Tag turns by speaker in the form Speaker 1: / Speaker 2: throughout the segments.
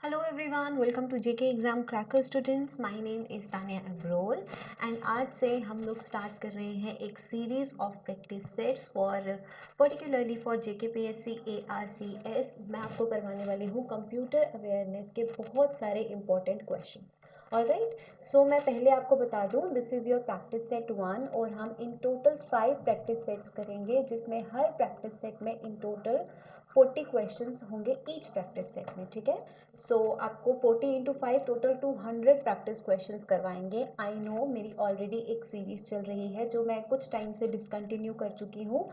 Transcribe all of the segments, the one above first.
Speaker 1: Hello everyone, welcome to JK Exam Cracker students. My name is Tanya Abrol and आज से हम लोग start कर रहे हैं एक series of practice sets for particularly for JKPSC ARCS. मैं आपको करवाने वाली हूँ कंप्यूटर अवेयरनेस के बहुत सारे इंपॉर्टेंट क्वेश्चंस. ऑलराइट, सो मैं पहले आपको बता दूँ this is your practice set 1 और हम इन टोटल 5 प्रैक्टिस सेट्स करेंगे जिसमें हर प्रैक्टिस सेट में इन टोटल 40 क्वेश्चंस होंगे ईच प्रैक्टिस सेट में. ठीक है, सो आपको 40 इंटू 5 टोटल 200 प्रैक्टिस क्वेश्चंस करवाएंगे. आई नो मेरी ऑलरेडी एक सीरीज चल रही है जो मैं कुछ टाइम से डिसकंटिन्यू कर चुकी हूँ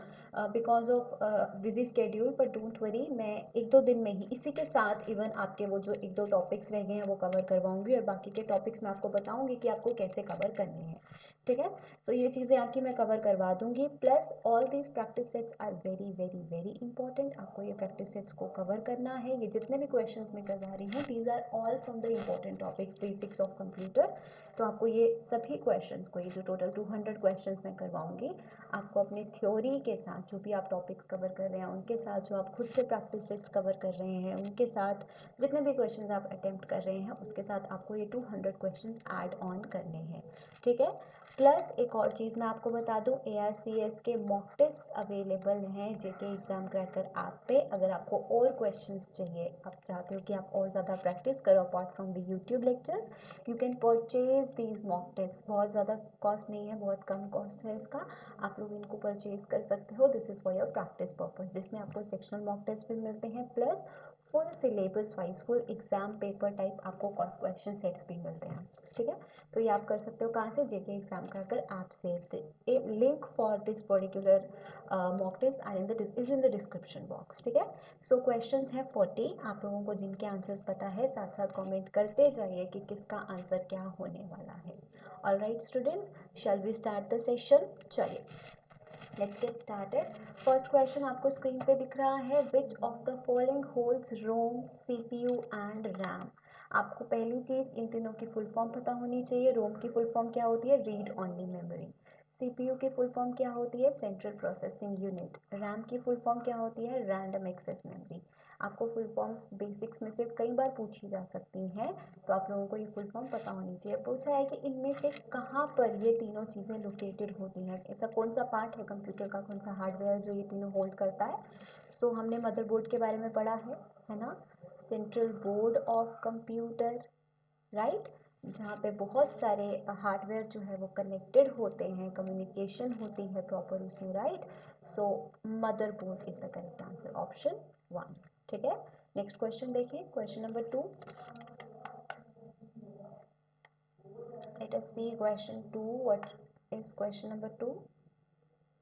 Speaker 1: बिकॉज ऑफ बिजी स्केड्यूल, पर डोंट वरी, मैं एक दो दिन में ही इसी के साथ इवन आपके वो जो एक दो टॉपिक्स रह गए हैं वो कवर करवाऊंगी और बाकी के टॉपिक्स मैं आपको बताऊंगी कि आपको कैसे कवर करने हैं. ठीक है, सो ये चीज़ें आपकी मैं कवर करवा दूंगी. Plus all these practice sets are very very very important. आपको ये प्रैक्टिस सेट्स को कवर करना है. ये जितने भी क्वेश्चंस मैं करवा रही हूँ these are all from the important topics basics of computer. तो आपको ये सभी क्वेश्चंस को, ये जो टोटल 200 क्वेश्चंस मैं करवाऊंगी, आपको अपने थ्योरी के साथ जो भी आप टॉपिक्स कवर कर रहे हैं उनके साथ, जो आप खुद से प्रैक्टिस सेट्स कवर कर रहे हैं उनके साथ, जितने भी क्वेश्चंस आप अटेम्प्ट कर रहे हैं उसके साथ आपको ये 200 क्वेश्चंस ऐड ऑन करने हैं. ठीक है, प्लस एक और चीज़ मैं आपको बता दूं, ARCS के मॉक टेस्ट अवेलेबल हैं JK एग्जाम क्रैकर ऐप पे. अगर आपको और क्वेश्चंस चाहिए, आप चाहते हो कि आप और ज़्यादा प्रैक्टिस करो apart from the YouTube lectures, you can purchase these mock test. बहुत ज़्यादा कॉस्ट नहीं है, बहुत कम कॉस्ट है इसका. आप लोग इनको परचेज कर सकते हो. This is for your practice purpose, जिसमें आपको सेक्शनल मॉक टेस्ट भी मिलते हैं plus full syllabus wise full exam paper type आपको क्वेश्चन सेट्स भी मिलते हैं. ठीक है, तो ये आप कर सकते हो कहाँ से, JK एग्जाम क्रैकर ऐप से. A link for this particular mock test are is in the description box. ठीक है, सो क्वेश्चंस हैं 40. आप लोगों को जिनके आंसर्स पता है साथ साथ कमेंट करते जाइए कि किसका आंसर क्या होने वाला है. Alright students, shall we start the session. चलिए let's get started. First question आपको स्क्रीन पे दिख रहा है, which of the following holds ROM, CPU and RAM. आपको पहली चीज़ इन तीनों की फुल फॉर्म पता होनी चाहिए. रोम की फुल फॉर्म क्या होती है, रीड ओनली मेमोरी. CPU की फुल फॉर्म क्या होती है, सेंट्रल प्रोसेसिंग यूनिट. रैम की फुल फॉर्म क्या होती है, रैंडम एक्सेस मेमोरी. आपको फुल फॉर्म्स बेसिक्स में से कई बार पूछी जा सकती हैं, तो आप लोगों को ये फुल फॉर्म पता होनी चाहिए. पूछा है कि इनमें से कहाँ पर ये तीनों चीज़ें लोकेटेड होती हैं, ऐसा कौन सा पार्ट है कंप्यूटर का, कौन सा हार्डवेयर जो ये तीनों होल्ड करता है. सो हमने मदरबोर्ड के बारे में पढ़ा है ना, central board of computer, right, जहाँ पे बहुत सारे हार्डवेयर जो है वो कनेक्टेड होते हैं, कम्युनिकेशन होती है प्रॉपर उसमें, right. So motherboard is the correct answer, option 1. ठीक है, नेक्स्ट क्वेश्चन देखिए, question number 2. Let us see question 2. What is question number 2?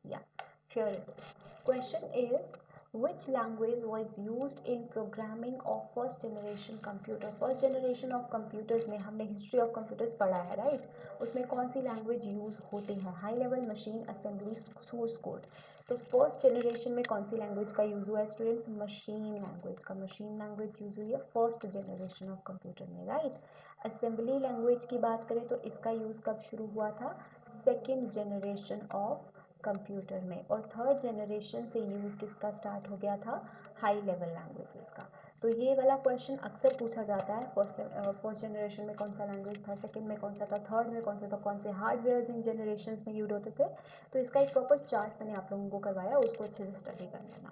Speaker 1: Yeah, here it is. Question is, which language was used in programming of first generation computer. First generation of computers में हमने history of computers पढ़ा है, right? उसमें कौन सी language use होती है, high level machine assembly source code. तो first generation में कौन सी लैंग्वेज का यूज़ हुआ है स्टूडेंट्स, मशीन लैंग्वेज का. मशीन लैंग्वेज यूज़ हुई है फर्स्ट जनरेशन ऑफ कंप्यूटर में, राइट. असेंबली लैंग्वेज की बात करें तो इसका यूज़ कब शुरू हुआ था, सेकेंड जनरेशन ऑफ कंप्यूटर में. और थर्ड जनरेशन से यूज़ किसका स्टार्ट हो गया था, हाई लेवल लैंग्वेजेस का. तो ये वाला क्वेश्चन अक्सर पूछा जाता है, फर्स्ट जनरेशन में कौन सा लैंग्वेज था, सेकंड में कौन सा था, थर्ड में कौन सा था, कौन से हार्डवेयर इन जनरेशन्स में यूज होते थे. तो इसका एक प्रॉपर चार्ट मैंने आप लोगों को करवाया, उसको अच्छे से स्टडी कर लेना.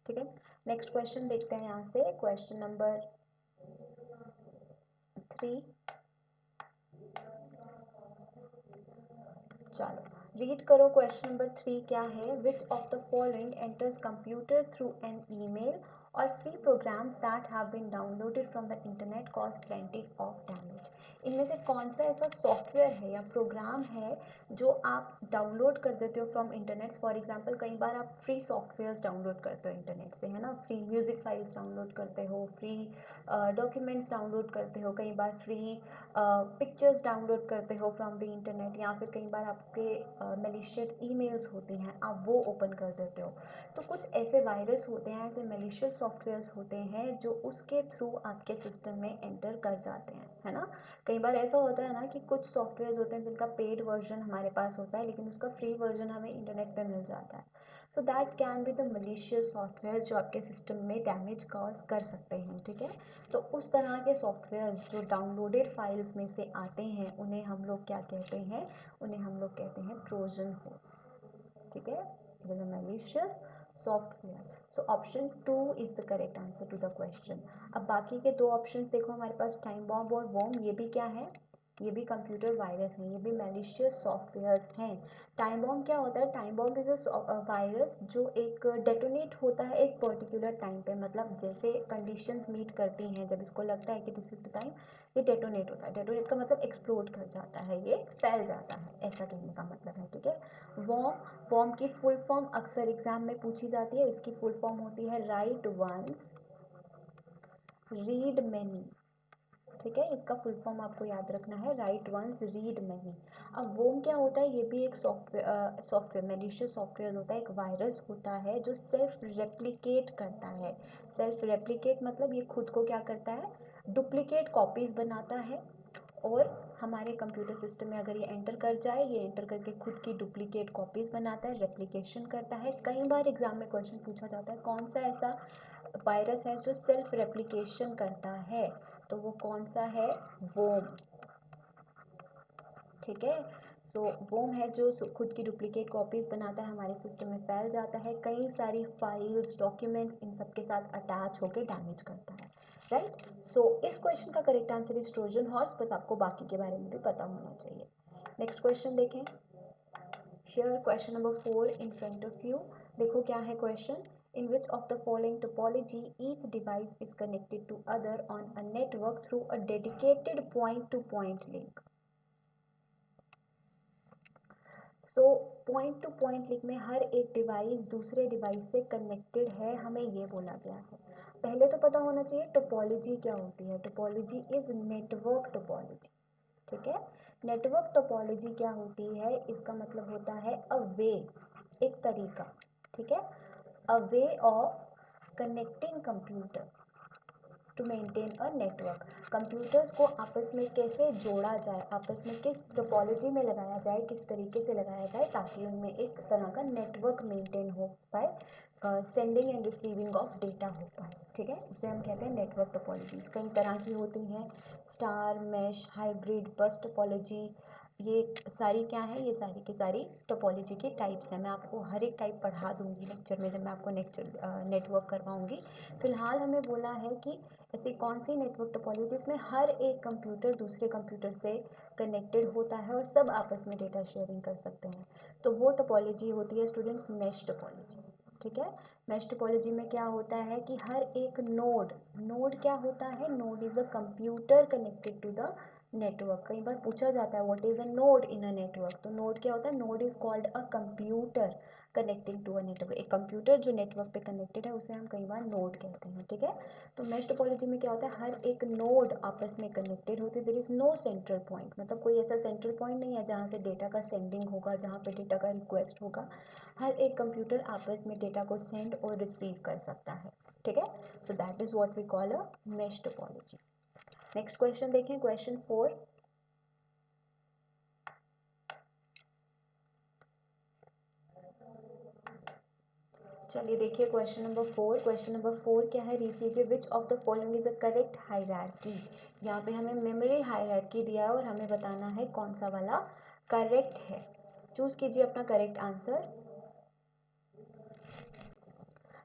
Speaker 1: ठीक है, नेक्स्ट क्वेश्चन देखते हैं यहाँ से, क्वेश्चन नंबर 3. चलो रीड करो, क्वेश्चन नंबर 3 क्या है, which of the following enters computer through an email or free programs that have been downloaded from the internet cause plenty of damage. इनमें से कौन सा ऐसा सॉफ्टवेयर है या प्रोग्राम है जो आप डाउनलोड कर देते हो फ्रॉम इंटरनेट. फॉर एग्जांपल कई बार आप फ्री सॉफ्टवेयर्स डाउनलोड करते हो इंटरनेट से, है ना, फ्री म्यूजिक फाइल्स डाउनलोड करते हो, फ्री डॉक्यूमेंट्स डाउनलोड करते हो, कई बार फ्री पिक्चर्स डाउनलोड करते हो फ्रॉम द इंटरनेट, या फिर कई बार आपके मेलिशियस ईमेल्स होती हैं आप वो ओपन कर देते हो. तो कुछ ऐसे वायरस होते हैं, ऐसे मेलिशियस सॉफ्टवेयर्स होते हैं जो उसके थ्रू आपके सिस्टम में एंटर कर जाते हैं, है ना. कई बार ऐसा होता है ना कि कुछ सॉफ्टवेयर्स होते हैं जिनका पेड वर्जन हमारे पास होता है लेकिन उसका फ्री वर्जन हमें इंटरनेट पे मिल जाता है. So that can be the malicious software जो आपके सिस्टम में डैमेज कॉज कर सकते हैं, ठीक है। तो उस तरह के सॉफ्टवेयर जो डाउनलोडेड फाइल्स में से आते हैं उन्हें हम लोग क्या कहते हैं, उन्हें हम लोग कहते हैं ट्रोजन हॉर्स, ठीक है, it is a malicious software. So option 2 is the correct answer to the question. अब बाकी के दो ऑप्शंस देखो हमारे पास, टाइम बॉम्ब और वॉर्म, ये भी क्या है, ये भी कंप्यूटर वायरस हैं, ये भी मैलिशियस सॉफ्टवेयर्स हैं। टाइम बॉम्ब क्या होता है, time bomb is a virus जो एक डेटोनेट होता है एक पर्टिकुलर टाइम पे, मतलब जैसे कंडीशंस मीट करती हैं, जब इसको लगता है कि दिस इज द टाइम, ये डेटोनेट होता है। डेटोनेट का मतलब एक्सप्लोड कर जाता है, ये फैल जाता है, ऐसा कहने का मतलब है, ठीक है। वॉर्म, वॉर्म की फुल फॉर्म अक्सर एग्जाम में पूछी जाती है, इसकी फुल फॉर्म होती है राइट वंस रीड मैनी, ठीक है, इसका फुल फॉर्म आपको याद रखना है, राइट वंस रीड मैनी। अब वोम क्या होता है, ये भी एक सॉफ्टवेयर मैलिशियस सॉफ्टवेयर होता है, एक वायरस होता है जो सेल्फ रेप्लिकेट करता है। सेल्फ रेप्लिकेट मतलब ये खुद को क्या करता है, डुप्लीकेट कॉपीज बनाता है, और हमारे कंप्यूटर सिस्टम में अगर ये एंटर कर जाए, ये एंटर करके खुद की डुप्लीकेट कॉपीज बनाता है, रेप्लिकेशन करता है। कई बार एग्जाम में क्वेश्चन पूछा जाता है कौन सा ऐसा वायरस है जो सेल्फ रेप्लिकेशन करता है, तो वो कौन सा है, वोम, ठीक है। सो वोम है जो खुद की डुप्लीकेट कॉपीज बनाता है, हमारे सिस्टम में फैल जाता है, कई सारी फाइल्स डॉक्यूमेंट्स इन सब के साथ अटैच होकर डैमेज करता है, राइट। सो इस क्वेश्चन का correct answer is Trojan horse, बस आपको बाकी के बारे में भी पता होना चाहिए। नेक्स्ट क्वेश्चन देखें, here question number 4 in front of you. देखो क्या है question, in which of the following topology each device is connected to other on a network through a dedicated point to point link। So point two point link में हर एक device दूसरे device से connected है, हमें ये बोला गया है। पहले तो पता होना चाहिए टोपोलॉजी क्या होती है, टोपोलॉजी इज नेटवर्क टोपोलॉजी, ठीक है। नेटवर्क टोपोलॉजी क्या होती है, इसका मतलब होता है अ वे, एक तरीका, ठीक है, a way of connecting computers to maintain a network. Computers को आपस में कैसे जोड़ा जाए, आपस में किस टोपोलॉजी में लगाया जाए, किस तरीके से लगाया जाए ताकि उनमें एक तरह का नेटवर्क मेंटेन हो पाए, sending end receiving of data हो पाए, ठीक है, उसे हम कहते हैं नेटवर्क टोपोलॉजीज। कई तरह की होती हैं, star, mesh, hybrid, bus topology, ये सारी क्या है, ये सारी की सारी टोपोलॉजी की टाइप्स हैं। मैं आपको हर एक टाइप पढ़ा दूंगी लेक्चर में, जब मैं आपको नेटवर्क करवाऊंगी। फिलहाल हमें बोला है कि ऐसी कौन सी नेटवर्क टोपोलॉजी जिसमें हर एक कंप्यूटर दूसरे कंप्यूटर से कनेक्टेड होता है और सब आपस में डेटा शेयरिंग कर सकते हैं, तो वो टोपोलॉजी होती है स्टूडेंट्स मैश टोपोलॉजी, ठीक है। मैश टोपोलॉजी में क्या होता है कि हर एक नोड, नोड क्या होता है, node is a computer connected to the network. कई बार पूछा जाता है what is a node in a network, तो नोड क्या होता है, node is called a computer connecting to a network. एक कंप्यूटर जो नेटवर्क पे कनेक्टेड है उसे हम कई बार नोड कहते हैं, ठीक है। तो मैश टोपोलॉजी में क्या होता है, हर एक नोड आपस में कनेक्टेड होती है, there is no central point, मतलब कोई ऐसा सेंट्रल पॉइंट नहीं है जहाँ से डेटा का सेंडिंग होगा, जहाँ पे डेटा का रिक्वेस्ट होगा। हर एक कंप्यूटर आपस में डेटा को सेंड और रिसीव कर सकता है, ठीक है। So that is what we call a mesh topology. Next question देखें, क्वेश्चन 4। चलिए देखिए क्वेश्चन नंबर 4। क्वेश्चन नंबर 4 क्या है, रीड कीजिए, विच of the following is a correct hierarchy. यहाँ पे हमें मेमोरी हायरार्की दिया है और हमें बताना है कौन सा वाला करेक्ट है। चूज कीजिए अपना करेक्ट आंसर।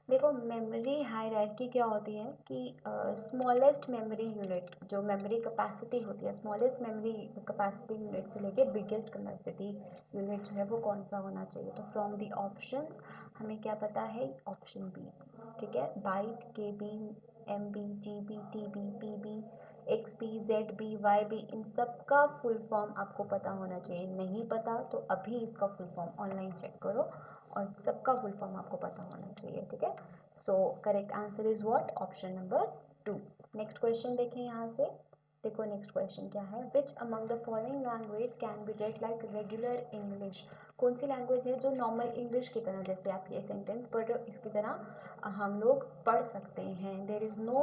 Speaker 1: देखो मेमोरी हायरार्की क्या होती है कि स्मॉलेस्ट मेमोरी यूनिट, जो मेमोरी कैपेसिटी होती है, स्मॉलेस्ट मेमोरी कैपेसिटी यूनिट से लेके बिगेस्ट कैपेसिटी यूनिट जो है वो कौन सा होना चाहिए। तो फ्रॉम दी ऑप्शंस हमें क्या पता है, ऑप्शन बी, ठीक है, byte, K B, M B, G B, T B, P B, X B, Z B, Y B, इन सब का फुल फॉर्म आपको पता होना चाहिए। नहीं पता तो अभी इसका फुल फॉर्म ऑनलाइन चेक करो और सबका फुल फॉर्म आपको पता होना चाहिए, ठीक है। So correct answer is what, option number 2। Next question देखें यहाँ से, देखो नेक्स्ट क्वेश्चन क्या है, which among the following language can be red like regular English. कौन सी लैंग्वेज है जो नॉर्मल इंग्लिश की तरह, जैसे आप ये सेंटेंस पढ़ रहे हो इसकी तरह हम लोग पढ़ सकते हैं। There is no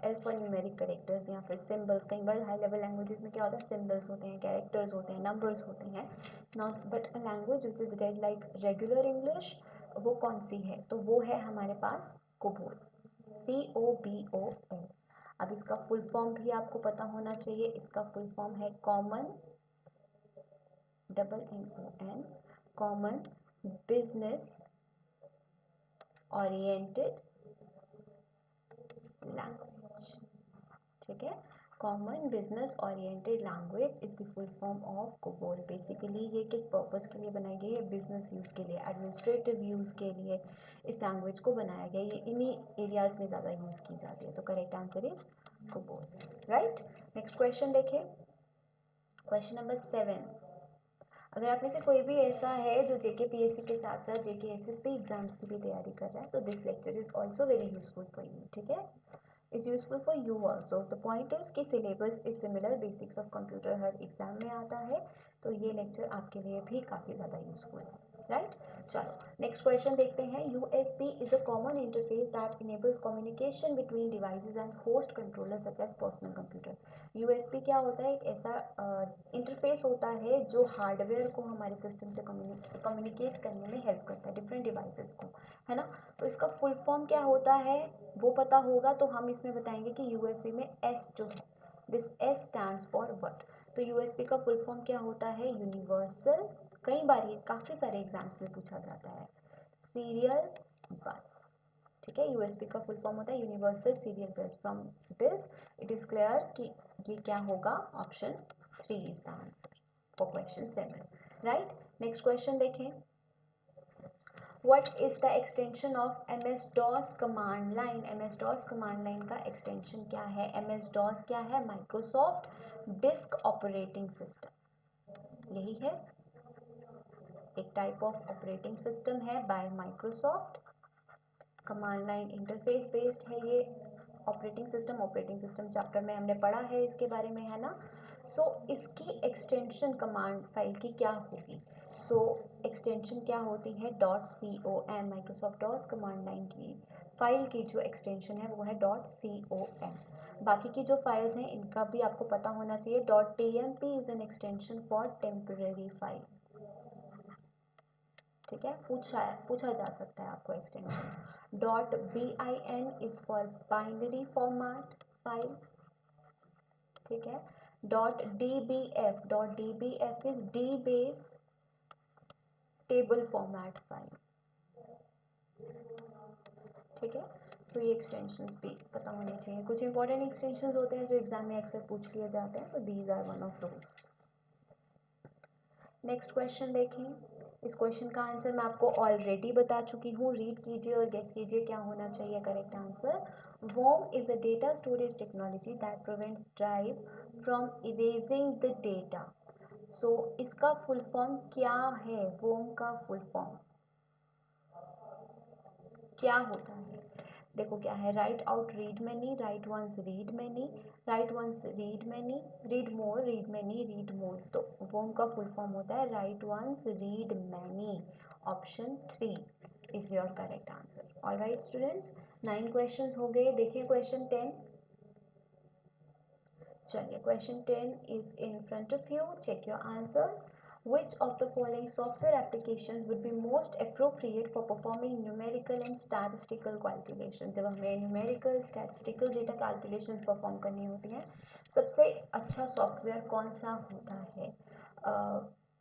Speaker 1: alphanumeric characters या फिर सिम्बल्स। कई बार हाई लेवल लैंग्वेजेस में क्या होता है, सिम्बल्स होते हैं, कैरेक्टर्स होते हैं, नंबर्स होते हैं, not but a language which is red like regular English वो कौन सी है, तो वो है हमारे पास कोबोल, COBOL। अब इसका फुल फॉर्म भी आपको पता होना चाहिए। इसका फुल फॉर्म है common, NON, common business oriented language. ठीक है, common business oriented language is the full form of COBOL. Basically ये किस पर्पस के लिए बनाई गई है, बिजनेस यूज के लिए, एडमिनिस्ट्रेटिव यूज के लिए इस लैंग्वेज को बनाया गया। ये इन्हीं एरियाज में ज़्यादा यूज की जाती है, तो correct answer is COBOL, right. Next question देखें, क्वेश्चन नंबर 7। अगर आप में से कोई भी ऐसा है जो JK PSC के साथ साथ JK SSB एग्जाम्स की भी तैयारी कर रहा है, तो this lecture is also very useful for you. ठीक है, is useful for you also. The point is कि syllabus is similar, basics of computer her exam में आता है, तो ये लेक्चर आपके लिए भी काफ़ी ज़्यादा यूजफुल है, राइट। चलो नेक्स्ट क्वेश्चन देखते हैं। USB is a common interface that enables communication between devices and host controllers such as personal computer। USB क्या होता है, एक ऐसा इंटरफेस होता है जो हार्डवेयर को हमारे सिस्टम से कम्युनिकेट करने में हेल्प करता है, डिफरेंट डिवाइसेस को, है ना। तो इसका फुल फॉर्म क्या होता है वो पता होगा, तो हम इसमें बताएंगे कि USB में S जो है, this S stands for what. तो USB का फुल फॉर्म क्या होता है, यूनिवर्सल, कई बार ये काफ़ी सारे एग्जाम्स में पूछा जाता है, सीरियल बस। ठीक है, USB का फुल फॉर्म होता है यूनिवर्सल सीरियल बस। From this it is clear कि ये क्या होगा, option 3 is the answer for question 7, right. Next question देखें, What is the extension of MS-DOS command line? MS-DOS command line का extension क्या है? MS-DOS क्या है? Microsoft Disk Operating System, यही है, एक टाइप ऑफ ऑपरेटिंग सिस्टम है bye Microsoft. Command line interface based है ये ऑपरेटिंग सिस्टम चैप्टर में हमने पढ़ा है इसके बारे में, है ना। सो इसकी एक्सटेंशन कमांड फाइल की क्या होगी, सो एक्सटेंशन क्या होती है, .com। Microsoft DOS command line की फाइल की जो एक्सटेंशन है वो है .com। बाकी की जो फाइल्स हैं इनका भी आपको पता होना चाहिए। .tmp is an extension for temporary file. ठीक है, पूछा जा सकता है आपको extension. .bin is for binary format file. ठीक है, .dbf is D base table format file. ठीक है, सो ये एक्सटेंशंस भी पता होने चाहिए। कुछ इंपॉर्टेंट एक्सटेंशंस होते हैं जो एग्जाम में अक्सर पूछ लिए जाते हैं, तो these are one of those. Next question देखें। इस क्वेश्चन का आंसर मैं आपको ऑलरेडी बता चुकी हूँ, रीड कीजिए और गेस कीजिए क्या होना चाहिए correct answer. WOM is a data storage technology that prevents drive from erasing the data। so इसका फुल फॉर्म क्या है, WOM का फुल फॉर्म क्या होता है, देखो क्या है, write out read many, write once read many, write once read many, read more, read many, read more. तो वोम का फुल फॉर्म होता है write once read many. Option 3 is your correct answer. All right students, 9 question हो गए। देखिए question 10, चलिए question 10 is in front of you, check your answers. Which of the following software applications would be most appropriate for performing numerical and statistical calculations? जब हमें numerical, statistical data calculations perform करनी होती हैं, सबसे अच्छा software कौन सा होता है?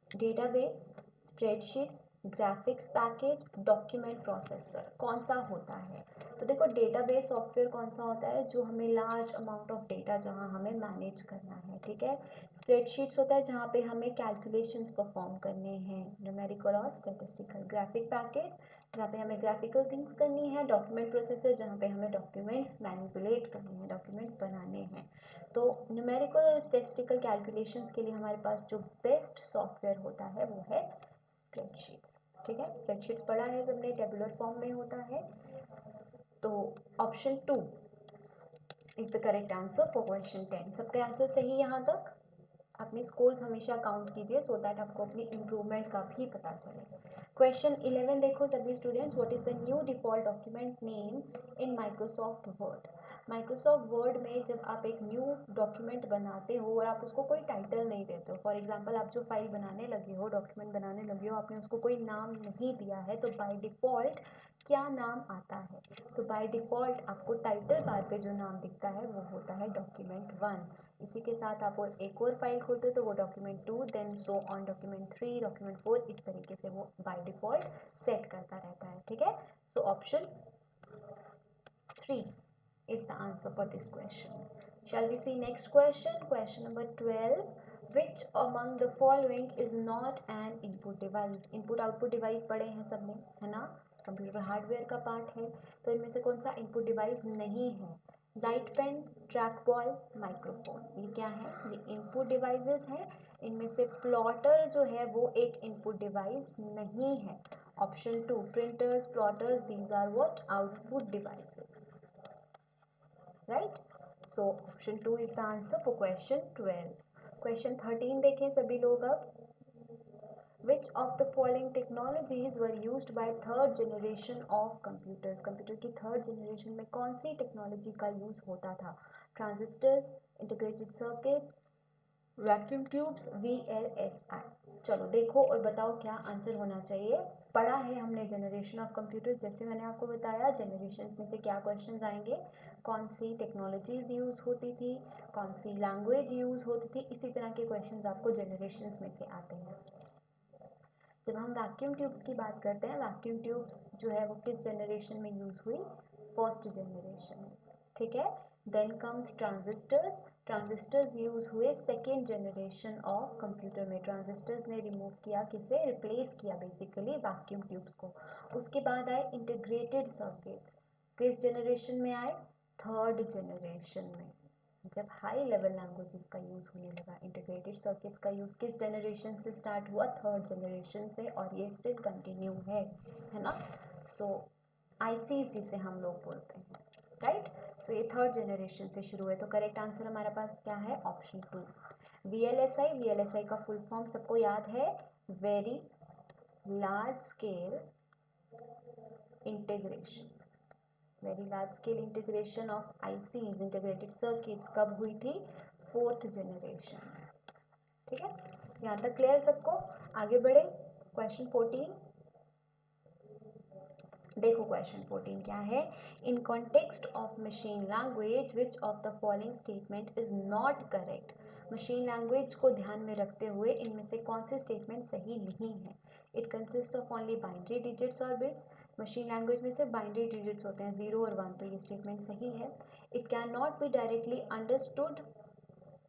Speaker 1: Database, spreadsheets, graphics package, document processor, कौन सा होता है? तो देखो डेटाबेस सॉफ्टवेयर कौन सा होता है, जो हमें लार्ज अमाउंट ऑफ डेटा जहाँ हमें मैनेज करना है। ठीक है, स्प्रेडशीट्स होता है जहाँ पे हमें कैलकुलेशंस परफॉर्म करने हैं, न्यूमेरिकल और स्टैटिस्टिकल। ग्राफिक पैकेज जहाँ पे हमें ग्राफिकल थिंग्स करनी है। डॉक्यूमेंट प्रोसेसर जहाँ पे हमें डॉक्यूमेंट्स मैनिपुलेट करने हैं, डॉक्यूमेंट्स बनाने हैं। तो न्यूमेरिकल और स्टैटिस्टिकल कैलकुलेशंस के लिए हमारे पास जो बेस्ट सॉफ्टवेयर होता है वो है स्प्रेडशीट्स। ठीक है, स्प्रेडशीट्स पढ़ा है सबने, टेबुलर फॉर्म में होता है। तो option 2 is the correct answer for question 10। सबके आंसर सही यहाँ तक? अपने स्कोर्स हमेशा काउंट कीजिए सो दैट आपको अपनी इम्प्रूवमेंट का भी पता चले। क्वेश्चन 11 देखो सभी students, what is the new default document name in Microsoft word? Microsoft word में जब आप एक न्यू डॉक्यूमेंट बनाते हो और आप उसको कोई टाइटल नहीं देते हो, फॉर एग्जांपल आप जो फाइल बनाने लगे हो, डॉक्यूमेंट बनाने लगे हो, आपने उसको कोई नाम नहीं दिया है, तो बाय डिफ़ॉल्ट क्या नाम आता है? तो बाय डिफ़ॉल्ट आपको टाइटल बार पे जो नाम दिखता है वो होता है डॉक्यूमेंट 1। इसी के साथ आप और एक और फाइल खोलते हो तो वो document 2, then so on document 3, document 4, इस तरीके से वो बाय डिफ़ॉल्ट सेट करता रहता है। ठीक है, so option 3 is the answer for this question. Shall we see next question? Question number 12. Which among the following is not an input device? Input output device पढ़े हैं सबने, है ना? कंप्यूटर हार्डवेयर का पार्ट है, तो इनमें से कौन सा इनपुट डिवाइस नहीं है? Light pen, track ball, microphone, ये क्या है? ये इनपुट डिवाइसेस हैं। इनमें से प्लॉटर जो है वो एक इनपुट डिवाइस नहीं है। Option 2, printers, plotters, these are what? Output devices, right? So option 2 is the answer for question 12। Question 13 देखें सभी लोग अब। Which of the following technologies were used by third generation of computers? Computer की third generation में कौन सी technology का use होता था? Transistors, integrated circuit, vacuum tubes, VLSI। चलो देखो और बताओ क्या आंसर होना चाहिए। पढ़ा है हमने जनरेशन ऑफ कंप्यूटर्स, जैसे मैंने आपको बताया जनरेशन में से क्या क्वेश्चन आएंगे, कौन सी टेक्नोलॉजीज यूज होती थी, कौन सी लैंग्वेज यूज होती थी, इसी तरह के क्वेश्चन आपको जनरेशन में से आते हैं। जब हम वैक्यूम ट्यूब्स की बात करते हैं, वैक्यूम ट्यूब्स जो है वो किस जनरेशन में यूज हुई? फर्स्ट जनरेशन में। ठीक है, then comes transistors. Transistors use हुए सेकेंड जनरेशन ऑफ कंप्यूटर में। ट्रांजिस्टर्स ने रिमूव किया, किसे रिप्लेस किया? बेसिकली वैक्यूम ट्यूब्स को। उसके बाद आए इंटीग्रेटेड सर्किट्स, किस जनरेशन में आए? थर्ड जनरेशन में, जब हाई लेवल लैंग्वेजेस का यूज़ होने लगा। इंटीग्रेटेड सर्किट्स का यूज़ किस जनरेशन से स्टार्ट हुआ? थर्ड जनरेशन से, और ये स्टिल कंटिन्यू है ना? सो आईसीज जिसे हम लोग बोलते हैं, राइट? सो ये थर्ड जनरेशन से शुरू है, तो करेक्ट आंसर हमारे पास क्या है? ऑप्शन 2। VLSI, VLSI का फुल फॉर्म सबको याद है, very large scale integration. Very large scale integration of ICs, integrated circuits, कब हुई थी? फोर्थ जनरेशन में। ठीक है, यहाँ तक क्लियर सबको? आगे बढ़े, क्वेश्चन 14 देखो। क्वेश्चन 14 क्या है? In context of machine language which of the following statement is not correct? Machine language को ध्यान में रखते हुए इनमें से कौन से स्टेटमेंट सही नहीं है? It consist of only binary digits और बिट्स। मशीन लैंग्वेज में सिर्फ बाइनरी डिजिट्स होते हैं, 0 और 1, तो ये स्टेटमेंट सही है। It can not be directly understood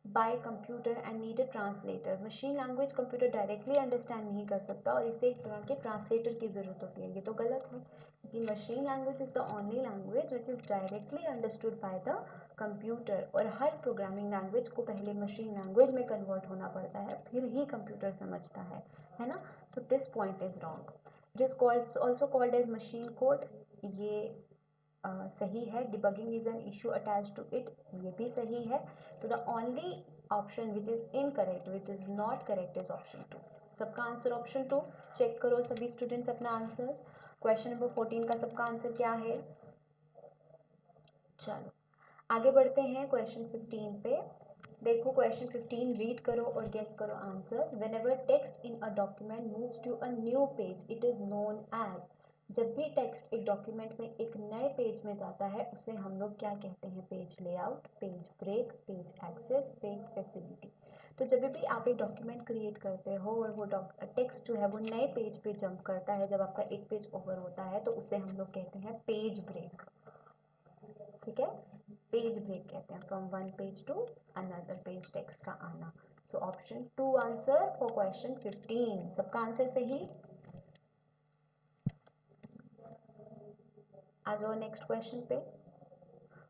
Speaker 1: by computer and need a translator. Machine language computer directly understand नहीं कर सकता और इसे एक तरह के ट्रांसलेटर की ज़रूरत होती है। ये तो गलत है, क्योंकि machine language is the only language which is directly understood by the computer, और हर प्रोग्रामिंग लैंग्वेज को पहले मशीन लैंग्वेज में कन्वर्ट होना पड़ता है, फिर ही कंप्यूटर समझता है ना? तो this point is wrong. It is called also called as machine code, ये सही है। Debugging is an issue attach to it, ये भी सही है। तो the only option which is incorrect, which is not correct, is option 2। सबका answer option 2। Check करो सभी स्टूडेंट्स अपना आंसर। क्वेश्चन नंबर 14 का सबका आंसर क्या है? चलो आगे बढ़ते हैं क्वेश्चन 15 पे। देखो क्वेश्चन 15 रीड करो और गेस करो answers. Whenever text in a document moves to a new page it is known as. जब भी टेक्स्ट एक डॉक्यूमेंट में एक नए पेज में जाता है उसे हम लोग क्या कहते हैं? Page layout, page break, page access, page facility. तो जब भी आप एक डॉक्यूमेंट क्रिएट करते हो और वो टेक्स्ट जो है वो नए पेज पे जंप करता है, जब आपका एक पेज ओवर होता है तो उसे हम लोग कहते हैं पेज ब्रेक। ठीक है, पेज ब्रेक कहते हैं, from one page to another page text का आना। So option 2 answer for question 15। सबका आंसर सही? आ जाओ नेक्स्ट क्वेश्चन पे।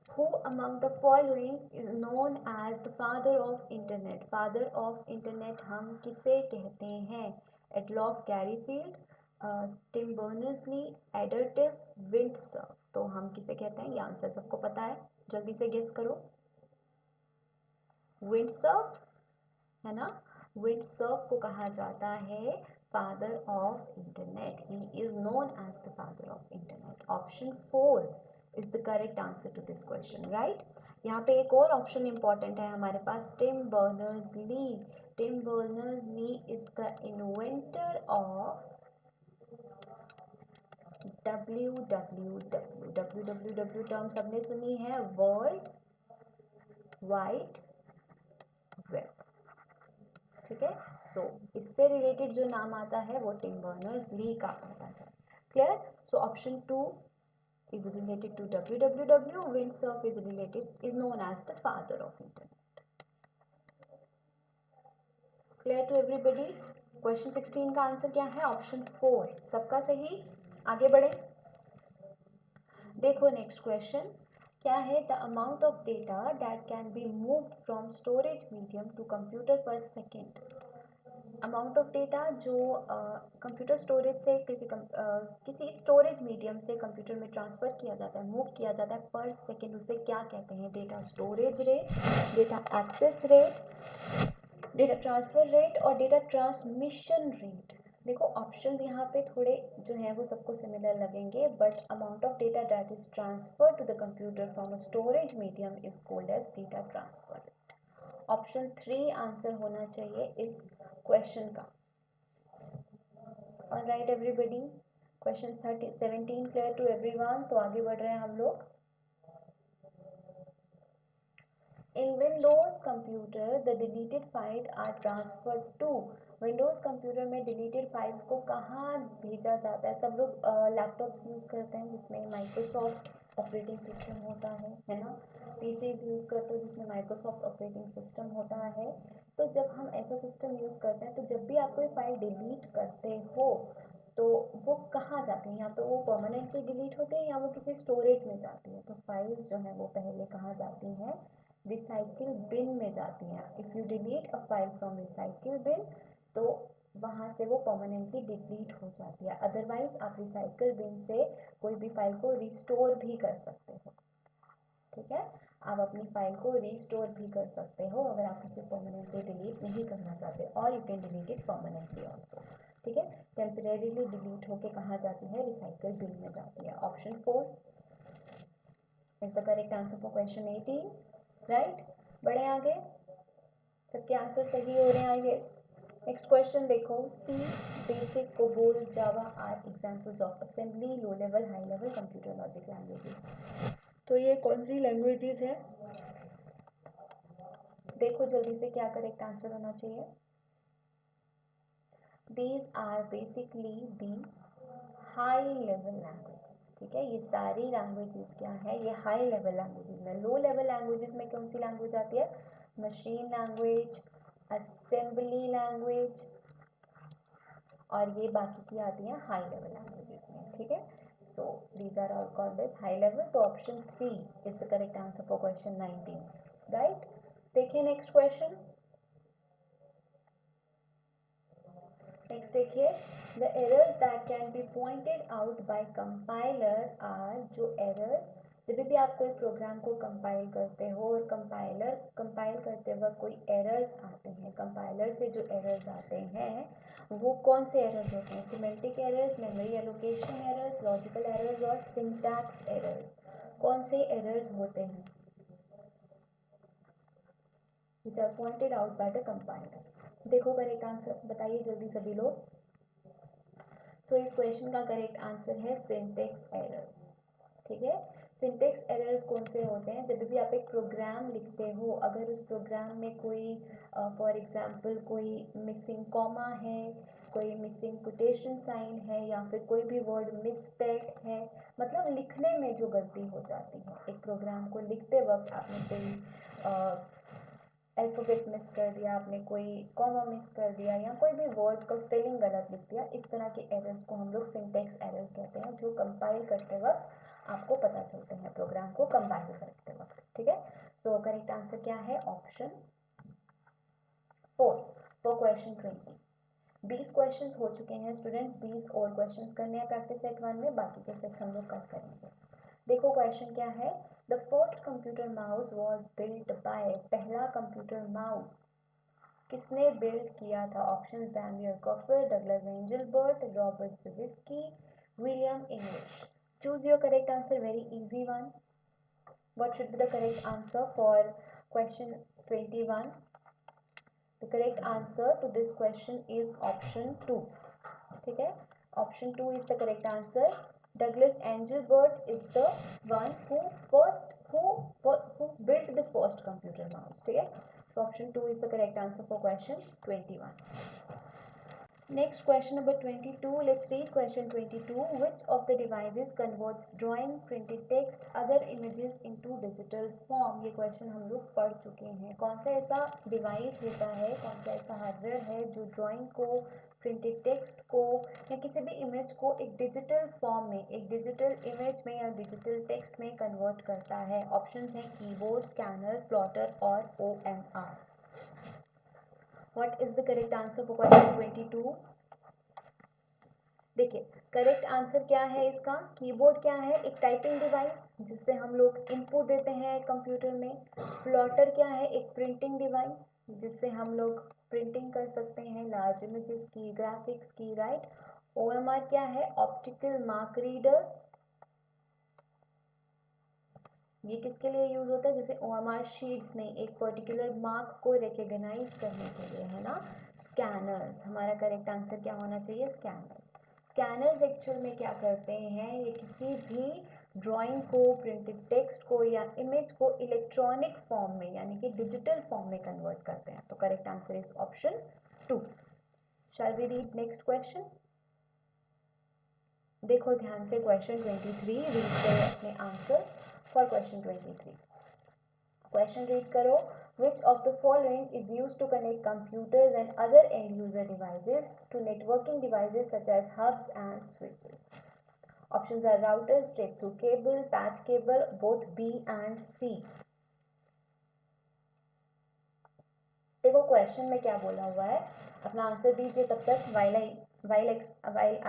Speaker 1: Who among the following is known as the father of internet? Father of internet हम किसे कहते हैं? एडलॉफ Garfield, Tim Berners-Lee, adder Windsurf. तो हम किसे कहते हैं? ये आंसर सबको पता है, जल्दी से गेस करो। विंडसर्फ, है ना? विंडसर्फ को कहा जाता है father of internet. He is known as the father of internet. Option 4 is the correct answer to this question, right. यहाँ पे एक और ऑप्शन इंपॉर्टेंट है हमारे पास, Tim Berners Lee. Tim Berners Lee is the inventor of www term सबने सुनी है, वर्ल्ड वाइड वेब, ठीक है। सो इससे रिलेटेड जो नाम आता है वो टिम बर्नर्स ली का आता है, clear. So option 2 is related to www. Windsurf is known as the father of internet. Clear to everybody? Question 16 का आंसर क्या है? ऑप्शन 4, सबका सही। आगे बढ़े, देखो नेक्स्ट क्वेश्चन क्या है। The amount of data that can be moved from storage medium to computer per second. Amount of data जो कंप्यूटर स्टोरेज से किसी स्टोरेज मीडियम से कंप्यूटर में ट्रांसफ़र किया जाता है, मूव किया जाता है पर सेकेंड, उसे क्या कहते हैं? Data storage rate, data access rate, data transfer rate और डेटा ट्रांसमिशन रेट। देखो ऑप्शन यहाँ पे थोड़े जो है वो सबको सिमिलर लगेंगे, but amount of data that is transfer to the computer from a storage medium is called as data transfer rate. Option 3 answer होना चाहिए इस क्वेश्चन का। Alright everybody, question 17 clear to everyone. तो आगे बढ़ रहे हैं हम लोग। इन Windows computer the deleted file are transfer to. Windows computer में डिलीटेड फाइल्स को कहाँ भेजा जाता है? सब लोग लैपटॉप्स यूज़ करते हैं जिसमें माइक्रोसॉफ्ट ऑपरेटिंग सिस्टम होता है ना। पीसीज यूज़ करते हो जिसमें माइक्रोसॉफ्ट ऑपरेटिंग सिस्टम होता है। तो जब हम ऐसा सिस्टम यूज़ करते हैं तो जब भी आप कोई फाइल डिलीट करते हो तो वो कहाँ जाती है? या तो वो परमानेंटली डिलीट होती है या वो किसी स्टोरेज में जाती है। तो फाइल जो है वो पहले कहाँ जाती है? रिसाइकिल बिन में जाती हैं। If you delete a file from recycle bin तो वहाँ से वो परमानेंटली डिलीट हो जाती है। अदरवाइज आप रिसाइकिल बिन से कोई भी फाइल को रिस्टोर भी कर सकते हो, ठीक है। आप अपनी फाइल को रिस्टोर भी कर सकते हो अगर आप उसे परमानेंटली डिलीट नहीं करना चाहते, और you can delete it permanently also, ठीक है। टेम्परेरीली डिलीट होके कहाँ जाती है? रिसाइकिल बिन में जाती है। Option 4 is the correct answer for question 18, right. बढ़े आगे, सबके आंसर सही हो रहे हैं आई गेस। नेक्स्ट क्वेश्चन देखो, C, BASIC, COBOL, Java are examples of assembly, low level, high level computer logic languages. तो ये कौन सी लैंग्वेजेस है? देखो जल्दी से क्या करेक्ट आंसर होना चाहिए। These are basically the high level languages, ठीक है। ये सारी लैंग्वेजेस क्या है? ये हाई लेवल लैंग्वेजेस में। लो लेवल लैंग्वेजेस में कौन सी लैंग्वेज आती है? मशीन लैंग्वेज, असेंबली लैंग्वेज, और ये बाकी की आती हैं हाई लेवल लैंग्वेजेस में, ठीक है। So these are all called as high level. तो option 3 is the correct answer for question 19, right. देखिए नेक्स्ट क्वेश्चन। नेक्स्ट देखिए, the errors that can be pointed out by compiler are. जो errors, जब भी आप कोई प्रोग्राम को compile करते हो और कंपाइल करते वक्त कोई एरर्स आते हैं, कंपाइलर से जो एरर्स आते हैं वो कौन से एरर्स होते हैं? Semantic errors, memory allocation errors, logical errors और सिंटैक्स एरर्स। कौन से एरर्स होते हैं which are pointed out by the compiler? देखो करेक्ट आंसर बताइए जल्दी सभी लोग। सो इस क्वेश्चन का करेक्ट आंसर है सिंटैक्स एरर्स, ठीक है। सिंटैक्स एरर्स कौन से होते हैं? जब भी आप एक प्रोग्राम लिखते हो, अगर उस प्रोग्राम में कोई फॉर एग्जांपल कोई मिसिंग कॉमा है, कोई मिसिंग कोटेशन साइन है, या फिर कोई भी वर्ड मिसस्पेल्ड है, मतलब लिखने में जो गलती हो जाती है, एक प्रोग्राम को लिखते वक्त आपने कोई अल्फ़ाबेट मिस कर दिया, आपने कोई कॉमा मिस कर दिया, या कोई भी वर्ड का स्पेलिंग गलत लिख दिया, इस तरह के एरर्स को हम लोग सिंटैक्स एरर कहते हैं, जो कंपाइल करते वक्त आपको पता चलते हैं प्रोग्राम को कंपाइल करते वक्त, ठीक है। सो करेक्ट आंसर क्या है? Option 4 for question 20। 20 क्वेश्चन हो चुके हैं स्टूडेंट्स, 20 और क्वेश्चन करने हैं प्रैक्टिस सेट 1 में, बाकी के सेट हम लोग कल करेंगे। देखो क्वेश्चन क्या है। The first computer mouse was built by. पहला कंप्यूटर माउस किसने बिल्ड किया था? Option Daniel Coffer, Douglas Engelbart, Robert Ziviski, William English. Choose your correct answer, very easy one. What should be the correct answer for question 21? The correct answer to this question is option 2. ठीक है, option 2 is the correct answer. Douglas Engelbart is the one who built the first computer mouse. ठीक है, so option 2 is the correct answer for question 21. Next, question number 22. Let's read question 22. Which of the devices converts drawing, printed text, other images into digital form? ये question हम लोग पढ़ चुके हैं. कौन सा ऐसा डिवाइस होता है, कौन सा ऐसा हार्डवेयर है जो ड्राइंग को, प्रिंटेड टेक्स्ट को या किसी भी इमेज को एक डिजिटल फॉर्म में, एक डिजिटल इमेज में या डिजिटल टेक्स्ट में कन्वर्ट करता है? ऑप्शन है कीबोर्ड, स्कैनर, प्लॉटर और OMR. What is the correct answer for question 22? देखिए, करेक्ट आंसर क्या है इसका? कीबोर्ड क्या है? एक टाइपिंग डिवाइस जिससे हम लोग इनपुट देते हैं कंप्यूटर में. प्लॉटर क्या है? एक प्रिंटिंग डिवाइस जिससे हम लोग प्रिंटिंग कर सकते हैं लार्ज इमेजेस की, ग्राफिक्स की, राइट. OMR क्या है? Optical mark reader. ये किसके लिए यूज होता है? जैसे OMR शीट्स में एक पर्टिकुलर मार्क को रिकॉग्नाइज करने के लिए, है ना. स्कैनर्स, हमारा करेक्ट आंसर क्या होना चाहिए? स्कैनर्स. स्कैनर्स एक्चुअल में क्या करते हैं? ये किसी भी ड्राइंग को, प्रिंटेड टेक्स्ट को या इमेज को इलेक्ट्रॉनिक फॉर्म में यानी कि डिजिटल फॉर्म में कन्वर्ट करते हैं. तो correct answer is option 2. Shall we read next question? देखो ध्यान से क्वेश्चन 23. रीड करो अपने answer for question 23. Question read करो. Which of the following is used to connect computers and other end user devices to networking devices such as hubs and switches? Options are router, straight through cable, patch cable, both B and C. देखो question में क्या बोला हुआ है, अपना answer दीजिए तब तक while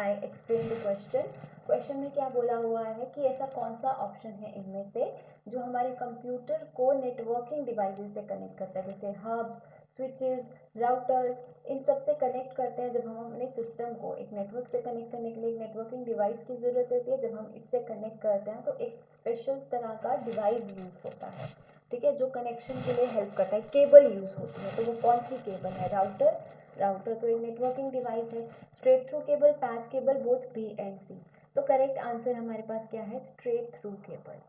Speaker 1: I explain the question. Question में क्या बोला हुआ है कि ऐसा कौन सा ऑप्शन है इनमें से जो हमारे कंप्यूटर को नेटवर्किंग डिवाइसेस से कनेक्ट करता है, जैसे हब्स, स्विचेस, राउटर्स, इन सब से कनेक्ट करते हैं. जब हम अपने सिस्टम को एक नेटवर्क से कनेक्ट करने के लिए एक नेटवर्किंग डिवाइस की ज़रूरत होती है. जब हम इससे कनेक्ट करते हैं तो एक स्पेशल तरह का डिवाइस यूज होता है, ठीक है, जो कनेक्शन के लिए हेल्प करता है. केबल यूज होती है. तो वो कौन सी केबल है? राउटर. राउटर तो एक नेटवर्किंग डिवाइस है. Straight through cable, patch cable, both B and C. तो करेक्ट आंसर हमारे पास क्या है? Straight through cable.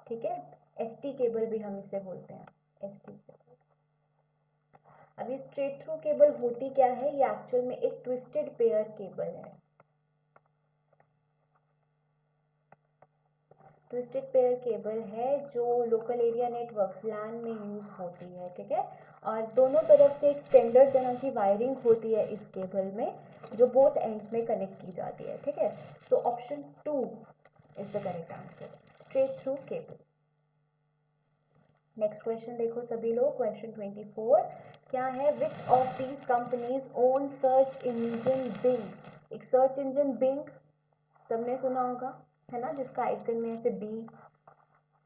Speaker 1: ठीक है, ST केबल भी हम इसे बोलते हैं, ST केबल. अभी स्ट्रेट थ्रू केबल होती क्या है? ये एक्चुअल में एक ट्विस्टेड पेयर केबल है. ट्विस्टेड पेयर केबल है जो लोकल एरिया नेटवर्क्स LAN में यूज होती है. ठीक है, और दोनों तरफ से एक स्टैंडर्ड तरह की वायरिंग होती है इस केबल में जो बोथ एंड्स में कनेक्ट की जाती है. ठीक है, so option 2 is the correct answer, straight through cable. Next question देखो सभी लोग, क्वेश्चन 24 क्या है? Which of these companies own search engine Bing? एक सर्च इंजन बिंग सबने सुना होगा, है ना, जिसका आइकन में ऐसे बी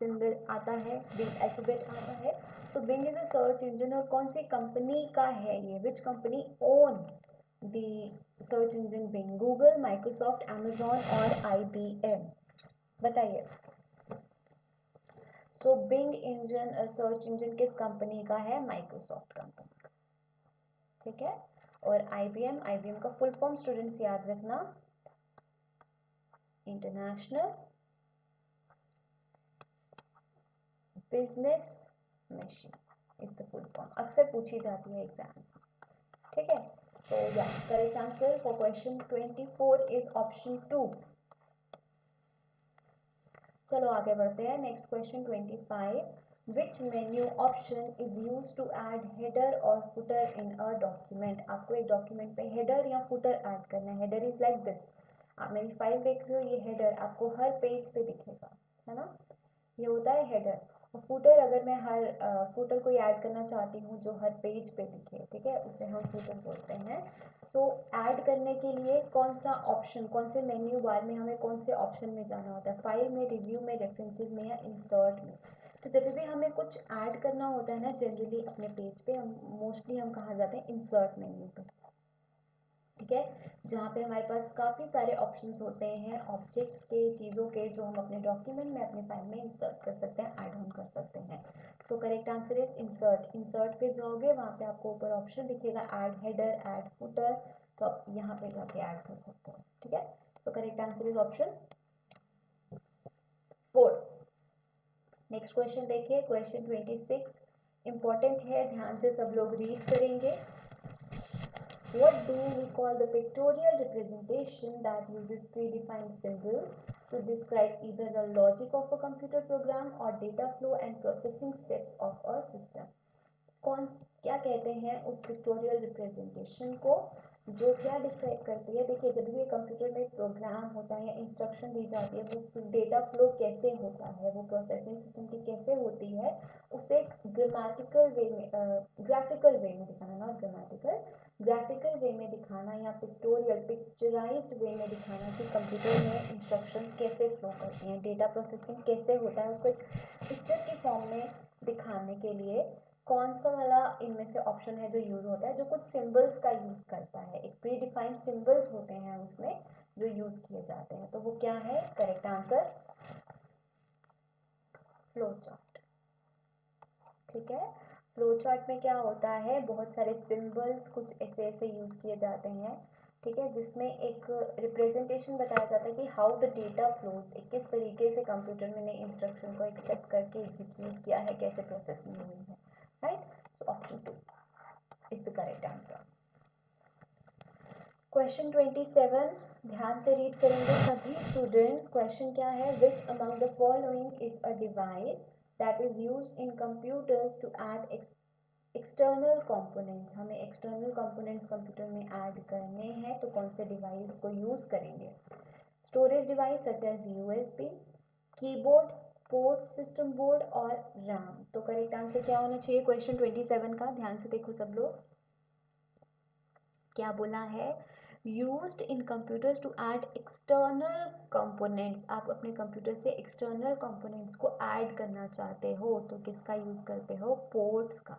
Speaker 1: सिंबल आता है, बी अल्फाबेट आता है. तो Bing is a search engine. और कौन सी कंपनी का है ये? Which company own the search engine Bing? Google, Microsoft, Amazon और IBM? बताइए. So Bing engine search engine किस कंपनी का है? माइक्रोसॉफ्ट कंपनी का. ठीक है, और IBM का फुल फॉर्म स्टूडेंट्स याद रखना, international business machine is the full form. अक्सर पूछी जाती है एग्जाम्स में. ठीक है, so yeah, correct answer for question 24 is option 2. चलो आगे बढ़ते हैं. Next question 25. Which menu option is use to add header और फुटर इन अ डॉक्यूमेंट? आपको एक डॉक्यूमेंट पे हेडर या फुटर ऐड करना है. Header is like this. आप मेरी फाइल देख रहे हो, ये हेडर आपको हर पेज पे दिखेगा, है ना, ये होता है हेडर. और फुटर, अगर मैं हर फुटर को ऐड करना चाहती हूँ जो हर पेज पे दिखे, ठीक है, उसे हम फुटर बोलते हैं. सो ऐड करने के लिए कौन सा ऑप्शन, कौन से मेन्यू बार में हमें कौन से ऑप्शन में जाना होता है? फाइल में, रिव्यू में, रेफरेंसेस में या इंसर्ट में? तो जब भी हमें कुछ ऐड करना होता है ना, जनरली अपने पेज पे हम मोस्टली हम कहाँ जाते हैं? इंसर्ट मेन्यू पे. ठीक है, जहाँ पे हमारे पास काफ़ी सारे ऑप्शंस होते हैं ऑब्जेक्ट्स के, चीज़ों के, जो हम अपने डॉक्यूमेंट में, अपने फाइल में इंसर्ट कर सकते हैं, ऐड ऑन कर सकते हैं। सो correct answer is insert. Insert पे जाओगे, वहाँ पे आपको ऊपर ऑप्शन दिखेगा ऐड हेडर, ऐड फुटर, तो आप यहाँ पे जाके ऐड कर सकते हैं। ठीक है, so correct answer is option 4। Next question देखिए, क्वेश्चन 26 इंपॉर्टेंट है, ध्यान से सब लोग रीड करेंगे। What do we call the pictorial representation that uses predefined symbols to describe either the logic of a computer program or data flow and processing steps of a system? कौन क्या कहते हैं उस पिक्टोरियल रिप्रेजेंटेशन को जो क्या describe करती है? देखिए, जब भी कंप्यूटर में प्रोग्राम होता है या इंस्ट्रक्शन दी जाती है, वो डेटा फ्लो कैसे होता है, वो प्रोसेसिंग सिस्टम की कैसे होती है, उसे ग्रामेटिकल वे में, ग्राफिकल वे में दिखाना, नॉट ग्रामेटिकल, ग्राफिकल वे में दिखाना या पिक्टोरियल पिक्चराइज्ड वे में दिखाना कि कंप्यूटर में इंस्ट्रक्शन कैसे फ्लो करती हैं, डेटा प्रोसेसिंग कैसे होता है, उसको एक पिक्चर की फॉर्म में दिखाने के लिए कौन सा वाला इनमें से ऑप्शन है जो यूज होता है? जो कुछ सिंबल्स का यूज करता है, एक प्री डिफाइंड सिंबल्स होते हैं उसमें जो यूज किए जाते हैं, तो वो क्या है? Correct answer flow chart. ठीक है, फ्लो चार्ट में क्या होता है, बहुत सारे सिंबल्स कुछ ऐसे ऐसे यूज किए जाते हैं, ठीक है, जिसमें एक रिप्रेजेंटेशन बताया जाता है कि हाउ द डेटा फ्लोज, किस तरीके से कंप्यूटर में इंस्ट्रक्शन को एक्सेप्ट करके एग्जीक्यूट किया है, कैसे प्रोसेसिंग हुई है, right? So option 2 is the correct answer. Question 27 ध्यान से रीड करेंगे सभी स्टूडेंट्स। क्वेश्चन क्या है? Which among the following is a device that is used in computers to add external components? हमें एक्सटर्नल कंपोनेंट्स कंप्यूटर में ऐड करने हैं, तो कौन से डिवाइस को यूज करेंगे? Storage device such as USB, keyboard, port system board और रैम। तो करेक्ट आंसर क्या होना चाहिए क्वेश्चन 27 का? ध्यान से देखो सब लोग, क्या बोला है? Used in computers to add external components. आप अपने कंप्यूटर से एक्सटर्नल कंपोनेंट्स को ऐड करना चाहते हो तो किसका यूज करते हो? पोर्ट्स का।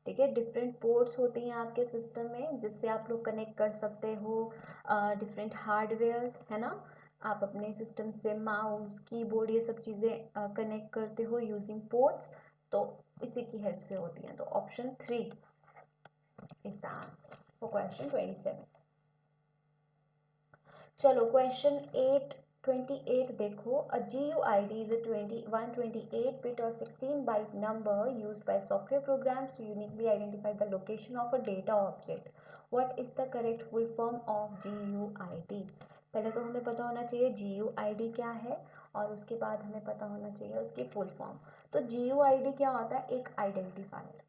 Speaker 1: ठीक है, डिफरेंट पोर्ट्स होती हैं आपके सिस्टम में जिससे आप लोग कनेक्ट कर सकते हो डिफरेंट हार्डवेयर्स, है ना? आप अपने सिस्टम से माउस, कीबोर्ड, ये सब चीज़ें कनेक्ट करते हो यूजिंग पोर्ट्स, तो इसी की हेल्प से होती हैं। तो option 3 is the answer for question 27। चलो क्वेश्चन 28 देखो। अ GUID is a 128-bit or 16-byte number used by software programs to uniquely identify the location of a data object. What is the correct full form of GUID? पहले तो हमें पता होना चाहिए GUID क्या है और उसके बाद हमें पता होना चाहिए उसकी फुल फॉर्म। तो GUID क्या होता है? एक आइडेंटिफायर।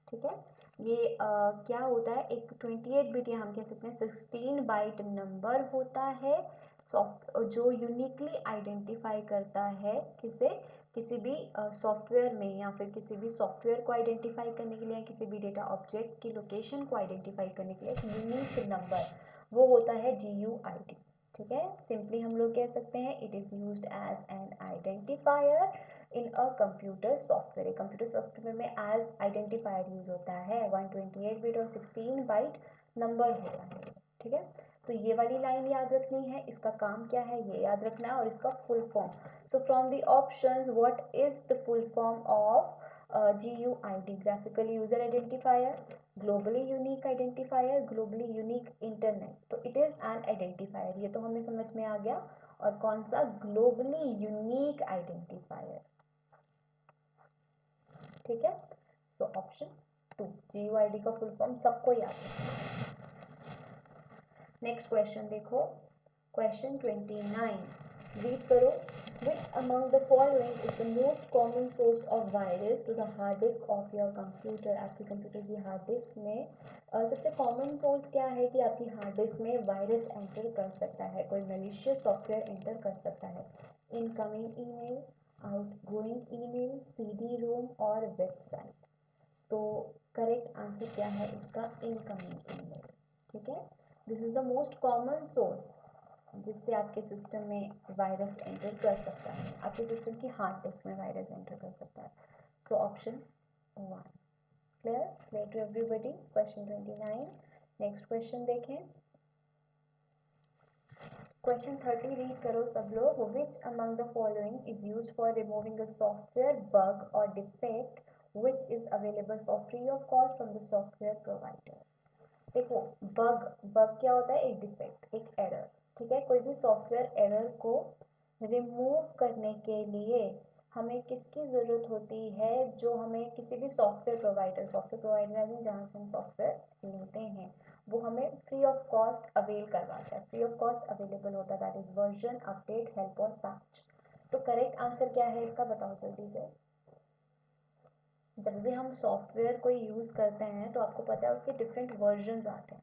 Speaker 1: ठीक है, ये क्या होता है? एक 28 बिट या हम कह सकते हैं 16 बाइट नंबर होता है सॉफ्ट, जो यूनिकली आइडेंटिफाई करता है किसे? किसी भी सॉफ्टवेयर में, या फिर किसी भी सॉफ्टवेयर को आइडेंटिफाई करने के लिए, किसी भी डेटा ऑब्जेक्ट की लोकेशन को आइडेंटिफाई करने के लिए एक यूनिक नंबर, वो होता है GUID। ठीक है, सिंपली हम लोग कह सकते हैं it is used as an identifier in a computer software. Computer software में एज आइडेंटिफायर यूज होता है। 128 बिट और 16 बाइट नंबर होता है। ठीक है, तो ये वाली लाइन याद रखनी है, इसका काम क्या है ये याद रखना है, और इसका full form. So from the options what is the full form of GUID? Graphically user identifier, globally unique identifier, globally unique internet. तो इट इज एन आइडेंटिफायर, ये तो हमें समझ में आ गया। और कौन सा? Globally unique identifier. ठीक है, तो ऑप्शन 2 GUID का फुल फॉर्म सबको याद है। नेक्स्ट क्वेश्चन देखो, क्वेश्चन 29 रीड करो। Which among the following is the most common source of virus to the hard disk of your computer? आपके कंप्यूटर की हार्ड डिस्क में सबसे कॉमन सोर्स क्या है कि आपकी हार्ड डिस्क में वायरस एंटर कर सकता है, कोई मैलिशियस सॉफ्टवेयर एंटर कर सकता है? Incoming email, outgoing email, CD रोम और वेबसाइट। तो करेक्ट आंसर क्या है इसका? Incoming email. ठीक है, this is the most common source जिससे आपके सिस्टम में वायरस एंटर कर सकता है, आपके सिस्टम की हार्ड डिस्क में वायरस एंटर कर सकता है। So option 1 clear to everybody. Question 29। Next question देखें। क्वेश्चन 30 रीड करो सब लोग. Which among the following is used for removing a software bug और defect which is available for free of cost from the software provider. देखो, bug bug क्या होता है? एक डिफेक्ट, एक एरर. ठीक है, कोई भी सॉफ्टवेयर एरर को रिमूव करने के लिए हमें किसकी ज़रूरत होती है? जो हमें किसी भी सॉफ्टवेयर प्रोवाइडर जहाँ से हम सॉफ्टवेयर लेते हैं वो हमें फ्री ऑफ कॉस्ट अवेल करवाता है. फ्री ऑफ कॉस्ट अवेलेबल होता है, that is version, update, help और पैच. तो करेक्ट आंसर क्या है इसका, बताओ जल्दी से. जब भी हम सॉफ्टवेयर को यूज़ करते हैं तो आपको पता है उसके डिफरेंट वर्जन्स आते हैं.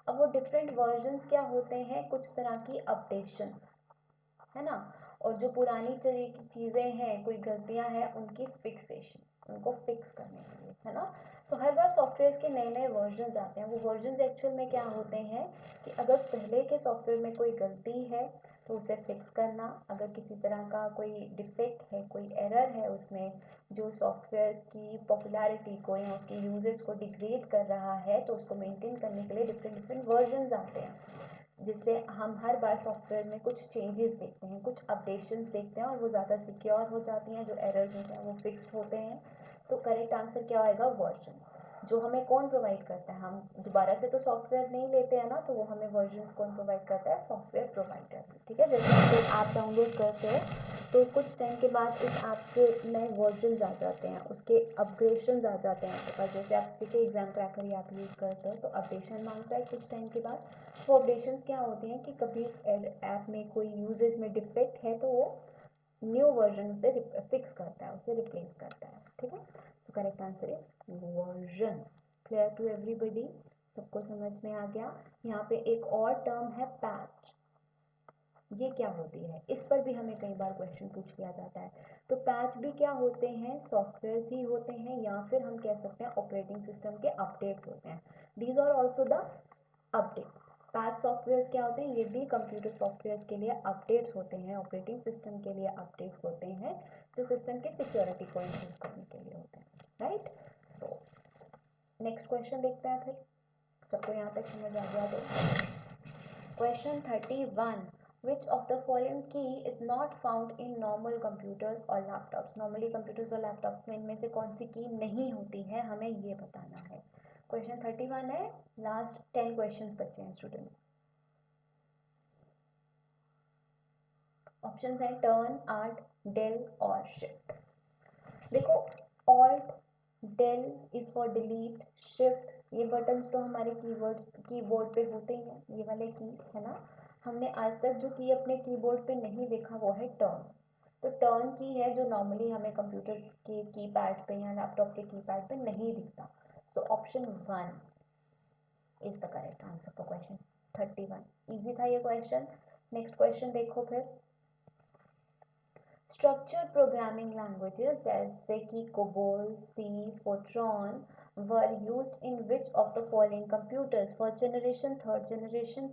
Speaker 1: अब वो डिफरेंट वर्जन्स क्या होते हैं? कुछ तरह की अपडेशंस, है ना. और जो पुरानी तरह की चीज़ें हैं, कोई गलतियां हैं, उनकी फिक्सेशन, उनको फिक्स करने के लिए, है ना. तो हर बार सॉफ्टवेयर के नए नए वर्जन्स आते हैं. वो वर्जन्स एक्चुअल में क्या होते हैं कि अगर पहले के सॉफ्टवेयर में कोई गलती है तो उसे फिक्स करना. अगर किसी तरह का कोई डिफेक्ट है, कोई एरर है उसमें जो सॉफ्टवेयर की पॉपुलैरिटी को या उसके यूजेज को डिग्रेड कर रहा है, तो उसको मेंटेन करने के लिए डिफरेंट डिफरेंट वर्जन्स आते हैं, जिससे हम हर बार सॉफ्टवेयर में कुछ चेंजेस देखते हैं, कुछ अपडेशंस देखते हैं और वो ज़्यादा सिक्योर हो जाती हैं. जो एरर्स होते हैं वो फिक्स होते हैं. तो करेक्ट आंसर क्या आएगा? वर्जन. जो हमें कौन प्रोवाइड करता है? हम दोबारा से तो सॉफ्टवेयर नहीं लेते हैं ना, तो वो हमें वर्जन कौन प्रोवाइड करता है? Software provider. ठीक है, जैसे आप डाउनलोड करते हो तो कुछ टाइम के बाद उस ऐप के नए वर्जन आ जाते हैं, उसके अपग्रेडेशन आ जाते हैं आपके पास. जैसे आप किसी एग्जाम क्रैकर ही आप यूज़ करते हो तो अपडेशन मांगता है कुछ टाइम के बाद. वो अपडेशन क्या होती हैं कि कभी ऐप में कोई यूजेज में डिफेक्ट है तो वो न्यू वर्जन उसे फिक्स करता है, उसे रिप्लेस करता है. ठीक है, तो correct answer is version. Clear to everybody? सबको समझ में आ गया? यहाँ पे एक और टर्म है पैच. ये क्या होती है? इस पर भी हमें कई बार क्वेश्चन पूछ लिया जाता है. तो पैच भी क्या होते हैं? सॉफ्टवेयर ही होते हैं, या फिर हम कह सकते हैं ऑपरेटिंग सिस्टम के अपडेट्स होते हैं. These are also the updates. Patch software क्या होते हैं? ये भी कंप्यूटर सॉफ्टवेयर के लिए अपडेट्स होते हैं, ऑपरेटिंग सिस्टम के लिए अपडेट्स होते हैं, जो सिस्टम के सिक्योरिटी को इंप्रूव करने के लिए होते हैं. राइट. तो नेक्स्ट क्वेश्चन देखते हैं फिर. सबको यहाँ तक समझ आ गया? तो question 31. Which of the following key is not found in normal computers or laptops? Normally computers और लैपटॉप्स में इनमें से कौन सी की नहीं होती है, हमें ये बताना है. क्वेश्चन 31 है. लास्ट 10 क्वेश्चंस बचे हैं स्टूडेंट्स. ऑप्शन है टर्न, आर्ट, डेल और शिफ्ट. देखो, Alt, Del is for delete, shift ये बटन्स तो हमारे कीबोर्ड पे होते ही हैं, ये वाले की, है ना. हमने आज तक जो की अपने कीबोर्ड पे नहीं देखा वो है टर्न. तो टर्न की है जो नॉर्मली हमें कंप्यूटर के कीपैड पे या लैपटॉप के कीपैड पे नहीं दिखता. तो option 1 is the correct answer for question 31. Easy था ये क्वेश्चन. नेक्स्ट क्वेश्चन देखो फिर. Structured programming languages जैसे कि COBOL, C, Fortran were used in which of the following computers? First generation, third generation,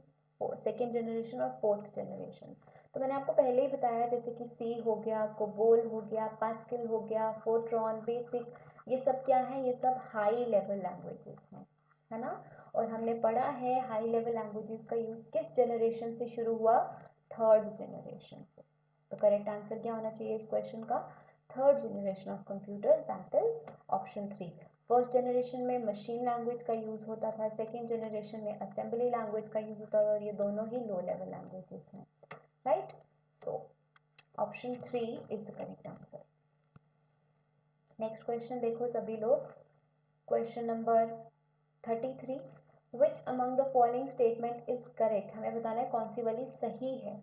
Speaker 1: second generation और fourth generation. तो मैंने आपको पहले ही बताया, जैसे कि C हो गया, COBOL हो गया, Pascal हो गया, Fortran, Basic, ये सब क्या है? ये सब हाई लेवल लैंग्वेजेस हैं, है ना. और हमने पढ़ा है हाई लेवल लैंग्वेजेस का यूज किस जनरेशन से शुरू हुआ? थर्ड जनरेशन से. तो करेक्ट आंसर क्या होना चाहिए इस क्वेश्चन का? Third generation of computers, that is option 3. First generation में मशीन लैंग्वेज का यूज होता था, सेकेंड जनरेशन में असेंबली लैंग्वेज का यूज होता था, और ये दोनों ही लो लेवल लैंग्वेजेस हैं. Right. So option 3 is the correct answer. Next question देखो सभी लोग. Question number 33. Which among the following statement is correct? हमें बताना है कौन सी वाली सही है.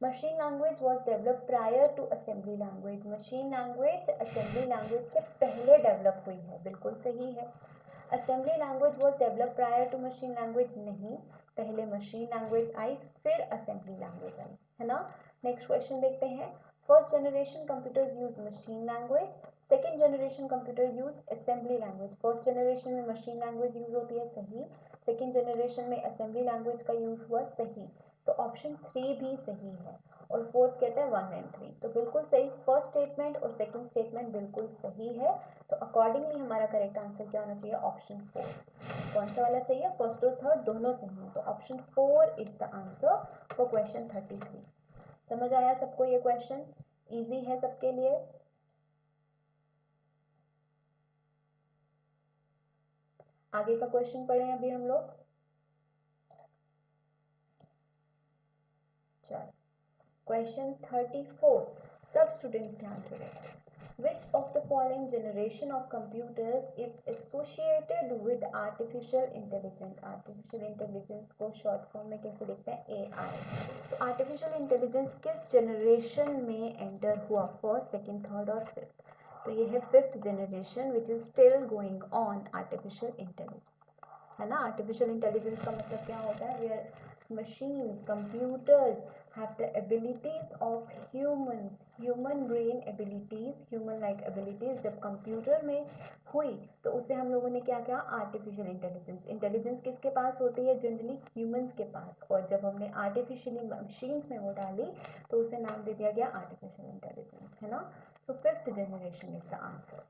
Speaker 1: Machine language was develop prior to assembly language. Machine language assembly language से पहले डेवलप हुई है, बिल्कुल सही है. Assembly language was develop prior to machine language, नहीं. पहले मशीन लैंग्वेज आई, फिर असेंबली लैंग्वेज आई, है ना. नेक्स्ट क्वेश्चन देखते हैं. First generation computers use machine language, second generation computer use assembly language. First generation में मशीन लैंग्वेज यूज होती है, सही. सेकेंड जनरेशन में असेंबली लैंग्वेज का यूज हुआ, सही. तो ऑप्शन 3 भी सही है. और फोर्थ कहता है 1 and 3। तो बिल्कुल सही, फर्स्ट स्टेटमेंट और सेकंड स्टेटमेंट बिल्कुल सही है। तो अकॉर्डिंगली हमारा करेक्ट आंसर क्या होना चाहिए, ऑप्शन 4। कौन सा वाला सही है, फर्स्ट और थर्ड दोनों सही है, तो option 4 is the answer for question 33। समझ आया सबको ये क्वेश्चन, इजी है सबके लिए। आगे का क्वेश्चन पढ़ें अभी हम लोग। चलो क्वेश्चन 34, सब स्टूडेंट्स ध्यान से देखते हैं। Which of the following generation of computers is associated with artificial intelligence? Artificial intelligence को short form में कैसे लिखते हैं, AI। तो artificial intelligence किस generation में enter हुआ, first, second, third और fifth? तो ये है fifth generation which is still going on artificial intelligence, है ना। artificial intelligence का मतलब क्या होता है, where machines, computers have the abilities of human brain abilities, human like abilities जब कंप्यूटर में हुई तो उसे हम लोगों ने क्या किया, आर्टिफिशियल इंटेलिजेंस किसके पास होती है, जनरली ह्यूमंस के पास, और जब हमने आर्टिफिशियली मशीन्स में वो डाली तो उसे नाम दे दिया गया आर्टिफिशियल इंटेलिजेंस, है ना। So fifth generation is the answer.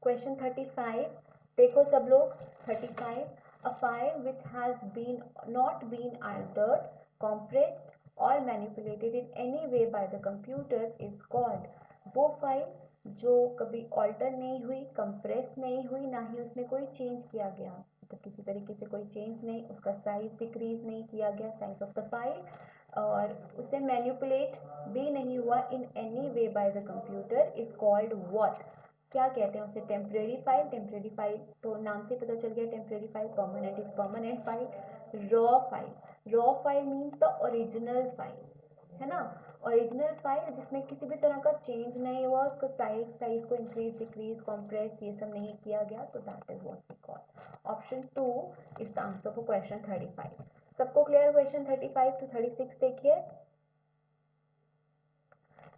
Speaker 1: Question 35 देखो सब लोग, 35, a file which has been not been altered, compressed or manipulated in any way by the computer is called, वो फाइल जो कभी ऑल्टर नहीं हुई, कंप्रेस नहीं हुई, ना ही उसमें कोई चेंज किया गया, तो किसी तरीके से कोई चेंज नहीं, उसका साइज डिक्रीज नहीं किया गया, साइज ऑफ द फाइल, और उसे मैनिपुलेट भी नहीं हुआ in any way by the computer is called what, क्या कहते हैं उसे, टेम्परेरी फाइल। टेम्परेरी फाइल तो नाम से पता चल गया, temporary file, permanent is permanent file. Raw file, raw file means the original file, है ना। ओरिजिनल फाइल जिसमें किसी भी तरह का चेंज नहीं हुआ, उसका साइज को इंक्रीज डिक्रीज कॉम्प्रेस ये सब नहीं किया गया, तो that is what we call. Option 2 is the answer for question 35। सबको क्लियर क्वेश्चन 35 टू 36 देखिए।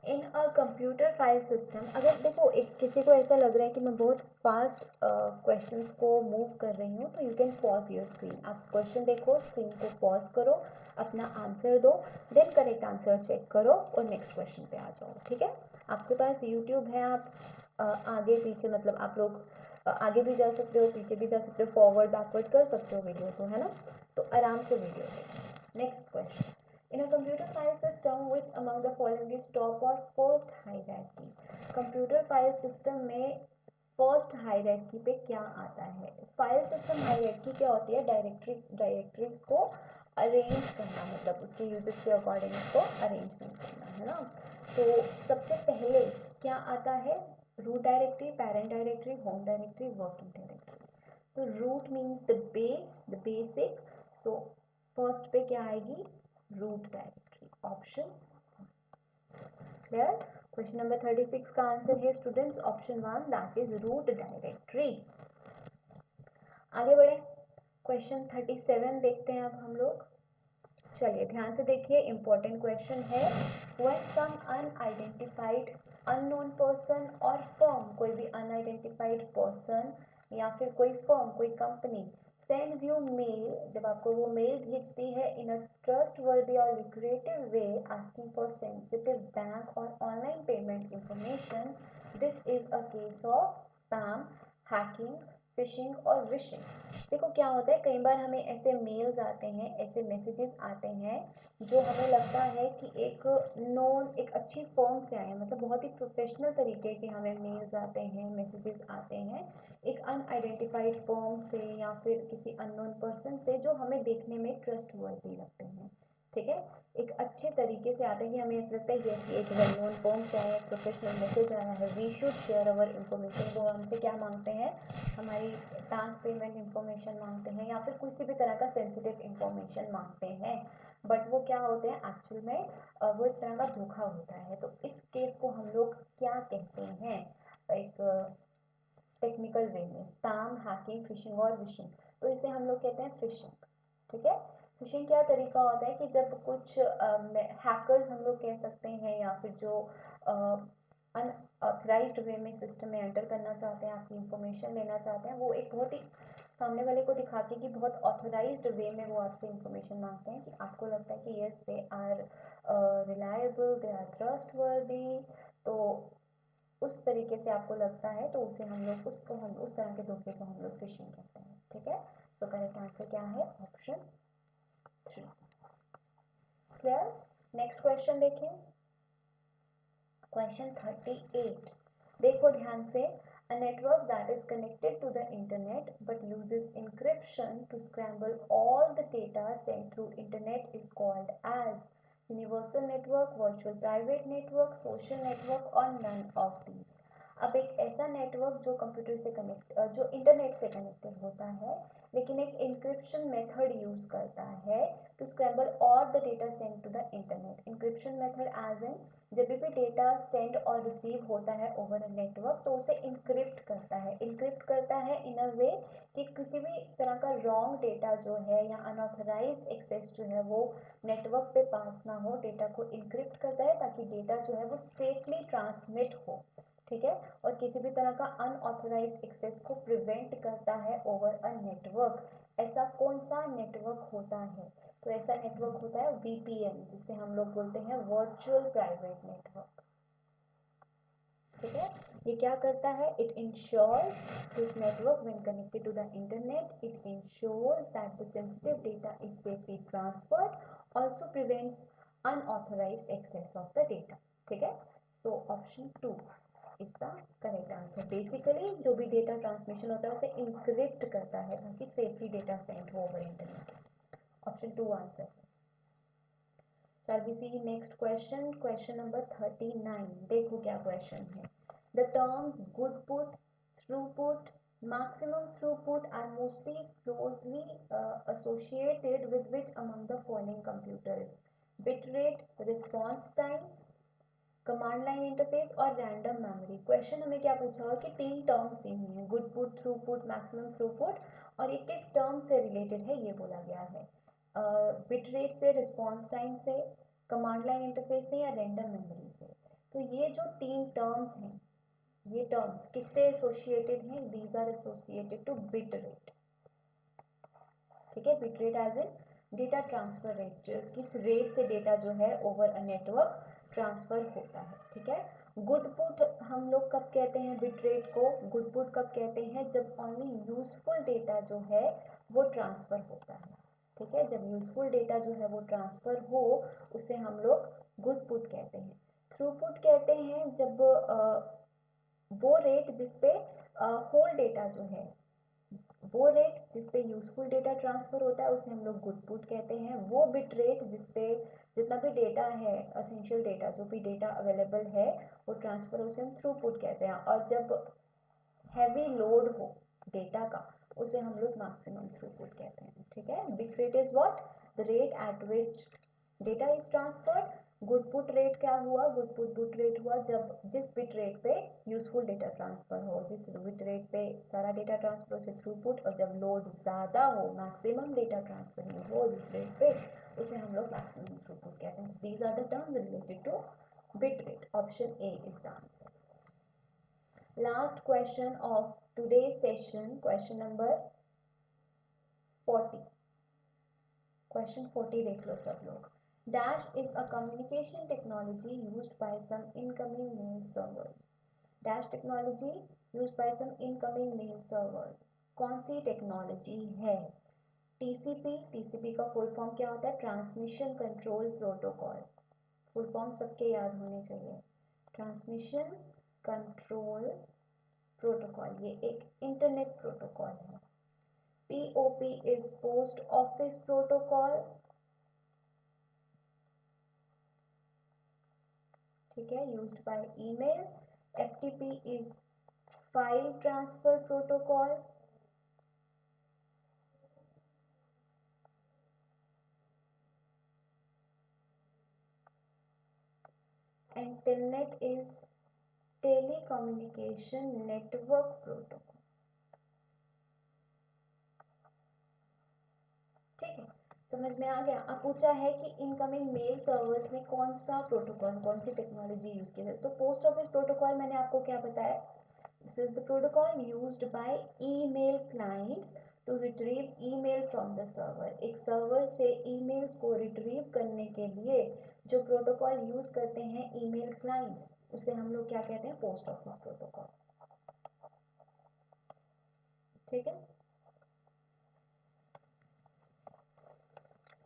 Speaker 1: In a computer file system, अगर देखो एक किसी को ऐसा लग रहा है कि मैं बहुत फास्ट क्वेश्चंस को मूव कर रही हूँ, तो you can pause your screen, आप क्वेश्चन देखो, स्क्रीन को पॉज करो, अपना आंसर दो, देन करेक्ट आंसर चेक करो और नेक्स्ट क्वेश्चन पे आ जाओ, ठीक है। आपके पास यूट्यूब है, आप आगे पीछे मतलब आप लोग आगे भी जा सकते हो, पीछे भी जा सकते हो, फॉरवर्ड बैकवर्ड कर सकते हो वीडियो को, है ना। तो आराम से वीडियो देखो। Next question, in a computer file system, which among the following is top or first hierarchy? Computer file system में फर्स्ट हायरार्की पे क्या आता है। फाइल सिस्टम हायरार्की क्या होती है, डायरेक्टरीज को अरेंज करना, मतलब उसके यूजर्स के अकॉर्डिंग उसको अरेंजमेंट करना, है ना। तो सबसे पहले क्या आता है, root directory, parent directory, home directory, working directory. तो root means the base, the basic, so first पे क्या आएगी, root directory, option clear. Question number 36 का आंसर है students option 1, that is root directory. आगे बढ़े, क्वेश्चन 37 देखते हैं अब हम लोग। चलिए ध्यान से देखिए, इंपॉर्टेंट क्वेश्चन है। When some unidentified unknown person और फर्म, कोई भी अनआइडेंटिफाइड पर्सन या फिर कोई फर्म, कोई कंपनी सेंड्स यू मेल, जब आपको वो मेल भेजती है इन अ ट्रस्टवर्दी और lucrative way asking for sensitive bank और online payment information, this is a case of spam, hacking, phishing और विशिंग। देखो क्या होता है, कई बार हमें ऐसे मेल्स आते हैं, ऐसे मैसेजेस आते हैं जो हमें लगता है कि एक नोन, एक अच्छी फर्म से आए हैं, मतलब बहुत ही प्रोफेशनल तरीके के हमें मेल्स आते हैं, मैसेजेस आते हैं एक अनआइडेंटिफाइड फर्म से या फिर किसी अननोन पर्सन से, जो हमें देखने में ट्रस्ट वर्दी लगते हैं, ठीक है। एक अच्छे तरीके से आते हैं कि हमें ऐसा लगता है कि एक वेल नोन फर्म से आया, प्रोफेशनल मैसेज आया है, we should share our information. वो हमसे क्या मांगते हैं, हमारी बैंक पेमेंट इंफॉर्मेशन मांगते हैं या फिर किसी भी तरह का सेंसिटिव इंफॉर्मेशन मांगते हैं, बट वो क्या होते हैं एक्चुअल में, वो एक तरह का धोखा होता है। तो इस केस को हम लोग क्या कहते हैं, एक टेक्निकल वे में, स्पैम, हैकिंग, फिशिंग और विशिंग। तो इसे हम लोग कहते हैं फिशिंग, ठीक है। फिशिंग क्या तरीका होता है कि जब कुछ हैकर्स हम लोग कह सकते हैं या फिर जो अनऑथराइज्ड वे में सिस्टम में एंटर करना चाहते हैं, आपकी इंफॉर्मेशन लेना चाहते हैं, वो एक बहुत ही सामने वाले को दिखा के कि बहुत ऑथोराइज्ड वे में वो आपसे इंफॉर्मेशन मांगते हैं, कि आपको लगता है कि yes they are reliable, they are trustworthy, तो उस तरीके से आपको लगता है तो उसे हम लोग उस तरह के धोखे को हम लोग फिशिंग कहते हैं। ठीक है, तो करेक्ट आंसर क्या है? ऑप्शन 3। क्लियर? नेक्स्ट क्वेश्चन देखें, क्वेश्चन 38। देखो ध्यान से, a network that is connected to the internet but uses encryption to scramble all the data sent through internet is called as universal network, virtual private network, social network or none of these। अब एक ऐसा network जो computer से जो internet से connected होता है लेकिन एक इंक्रिप्शन मेथड यूज करता है to scramble all the data send to the internet. Encryption method as in जब भी डेटा सेंड और रिसीव होता है ओवर अ नेटवर्क तो उसे इंक्रिप्ट करता है। इंक्रिप्ट करता है इन अ वे कि किसी भी तरह का रॉन्ग डेटा जो है या अनऑथराइज्ड एक्सेस जो है वो नेटवर्क पे पास ना हो। डेटा को इंक्रिप्ट करता है ताकि डेटा जो है वो सेफली ट्रांसमिट हो। ठीक है, और किसी भी तरह का अनऑथराइज्ड एक्सेस को प्रिवेंट करता है ओवर अ नेटवर्क। ऐसा कौन सा नेटवर्क होता है? तो ऐसा नेटवर्क होता है VPN, जिसे हम लोग बोलते हैं वर्चुअल प्राइवेट नेटवर्क। ठीक है, ये क्या करता है? It ensures this network when connected to the internet, it ensures that the sensitive data is safely transferred, also prevents unauthorised access of the data. ठीक है, so option 2 is the correct answer. Basically जो भी data transmission होता है उसे encrypt करता है ताकि सेफली डेटा सेंड हो over internet. Option 2 answer. Shall we see next question? Question number 39। देखो क्या क्वेश्चन है। The terms good put, throughput, maximum throughput are mostly closely associated with which among the following computers? Bitrate, response time, command line interface और random memory. Question हमें क्या पूछा हुआ कि 3 terms दी हुई हैं, good put, through put, maximum through put, और ये किस टर्म से रिलेटेड है ये बोला गया है। बिट रेट से, रिस्पॉन्स टाइम से, कमांड लाइन इंटरफेस से या रैंडम मेमोरी से। तो ये जो 3 टर्म्स हैं, ये टर्म्स किससे एसोसिएटेड हैं? These are associated to bit rate. ठीक है, bit rate as in data transfer rate, किस रेट से डेटा जो है ओवर अ नेटवर्क ट्रांसफर होता है। ठीक है, गुड पुट हम लोग कब कहते हैं बिट रेट को? गुड पुट कब कहते हैं? जब ओनली यूजफुल डेटा जो है वो ट्रांसफर होता है। ठीक है, जब यूजफुल डेटा जो है वो ट्रांसफर हो उसे हम लोग गुड पुट कहते हैं। थ्रूपुट कहते हैं जब वो रेट जिसपे होल डेटा जो है, वो रेट जिसपे यूजफुल डेटा ट्रांसफर होता है उसे हम लोग गुड पुट कहते हैं। वो बिट रेट जिसपे जितना भी डेटा है, असेंशियल डेटा, जो भी डेटा अवेलेबल है वो ट्रांसफर, उसे हम थ्रू पुट कहते हैं। और जब हैवी लोड हो डेटा का उसे हम लोग मैक्सिमम थ्रू पुट कहते हैं। ठीक है, bit rate is what? The rate at which data is transferred. Good put rate क्या हुआ? गुड पुट बिट रेट हुआ जब जिस बिट रेट पे यूजफुल डेटा ट्रांसफर हो, जिस बिट रेट पे सारा डेटा ट्रांसफर उसे थ्रू पुट, और जब लोड ज़्यादा हो, मैक्सिमम डेटा ट्रांसफर हो जिस रेट पे, उसे हम लोग मैक्सिमम थ्रू पुट कहते हैं। These are the terms related to bit rate. Option A is the answer. Last question of today's session, question number 40। Question 40 देख लो सब लोग। Dash is a communication technology used by some incoming mail servers। Dash technology used by some incoming mail servers। कौन सी technology है? TCP। TCP का full form क्या होता है? Transmission control protocol. Full form सबके याद होने चाहिए। ट्रांसमिशन कंट्रोल प्रोटोकॉल, ये एक इंटरनेट प्रोटोकॉल है। POP is post office protocol. ठीक है, used by email. FTP is file transfer protocol. And telnet is telecommunication network protocol. ठीक है, समझ में आ गया। अब पूछा है कि इनकमिंग मेल सर्वर्स में कौन सा प्रोटोकॉल, कौन सी टेक्नोलॉजी यूज की जाए। तो पोस्ट ऑफिस प्रोटोकॉल मैंने आपको क्या बताया? This is the protocol used by email clients to retrieve email from the server. एक सर्वर से ईमेल्स को रिट्रीव करने के लिए जो प्रोटोकॉल यूज करते हैं ईमेल क्लाइंट्स, उसे हम लोग क्या कहते हैं, पोस्ट ऑफिस प्रोटोकॉल। ठीक है,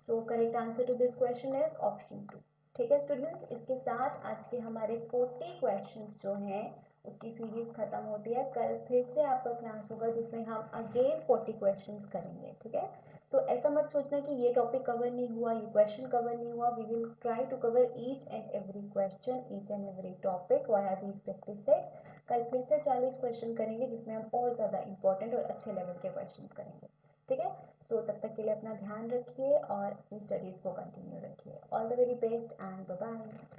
Speaker 1: so correct answer to this question is option 2। ठीक है स्टूडेंट्स, इसके साथ आज के हमारे 40 क्वेश्चंस जो हैं उसकी सीरीज खत्म होती है। कल फिर से आपका क्लास होगा जिसमें हम अगेन 40 क्वेश्चंस करेंगे। ठीक है, सो ऐसा मत सोचना कि ये टॉपिक कवर नहीं हुआ, ये क्वेश्चन कवर नहीं हुआ। We will try to cover each and every question, each and every topic via these practice set. कल फिर से 40 क्वेश्चन करेंगे जिसमें हम और ज़्यादा इंपॉर्टेंट और अच्छे लेवल के क्वेश्चन करेंगे। ठीक है, सो तब तक के लिए अपना ध्यान रखिए और अपनी स्टडीज़ को कंटिन्यू रखिए। All the very best and bye bye.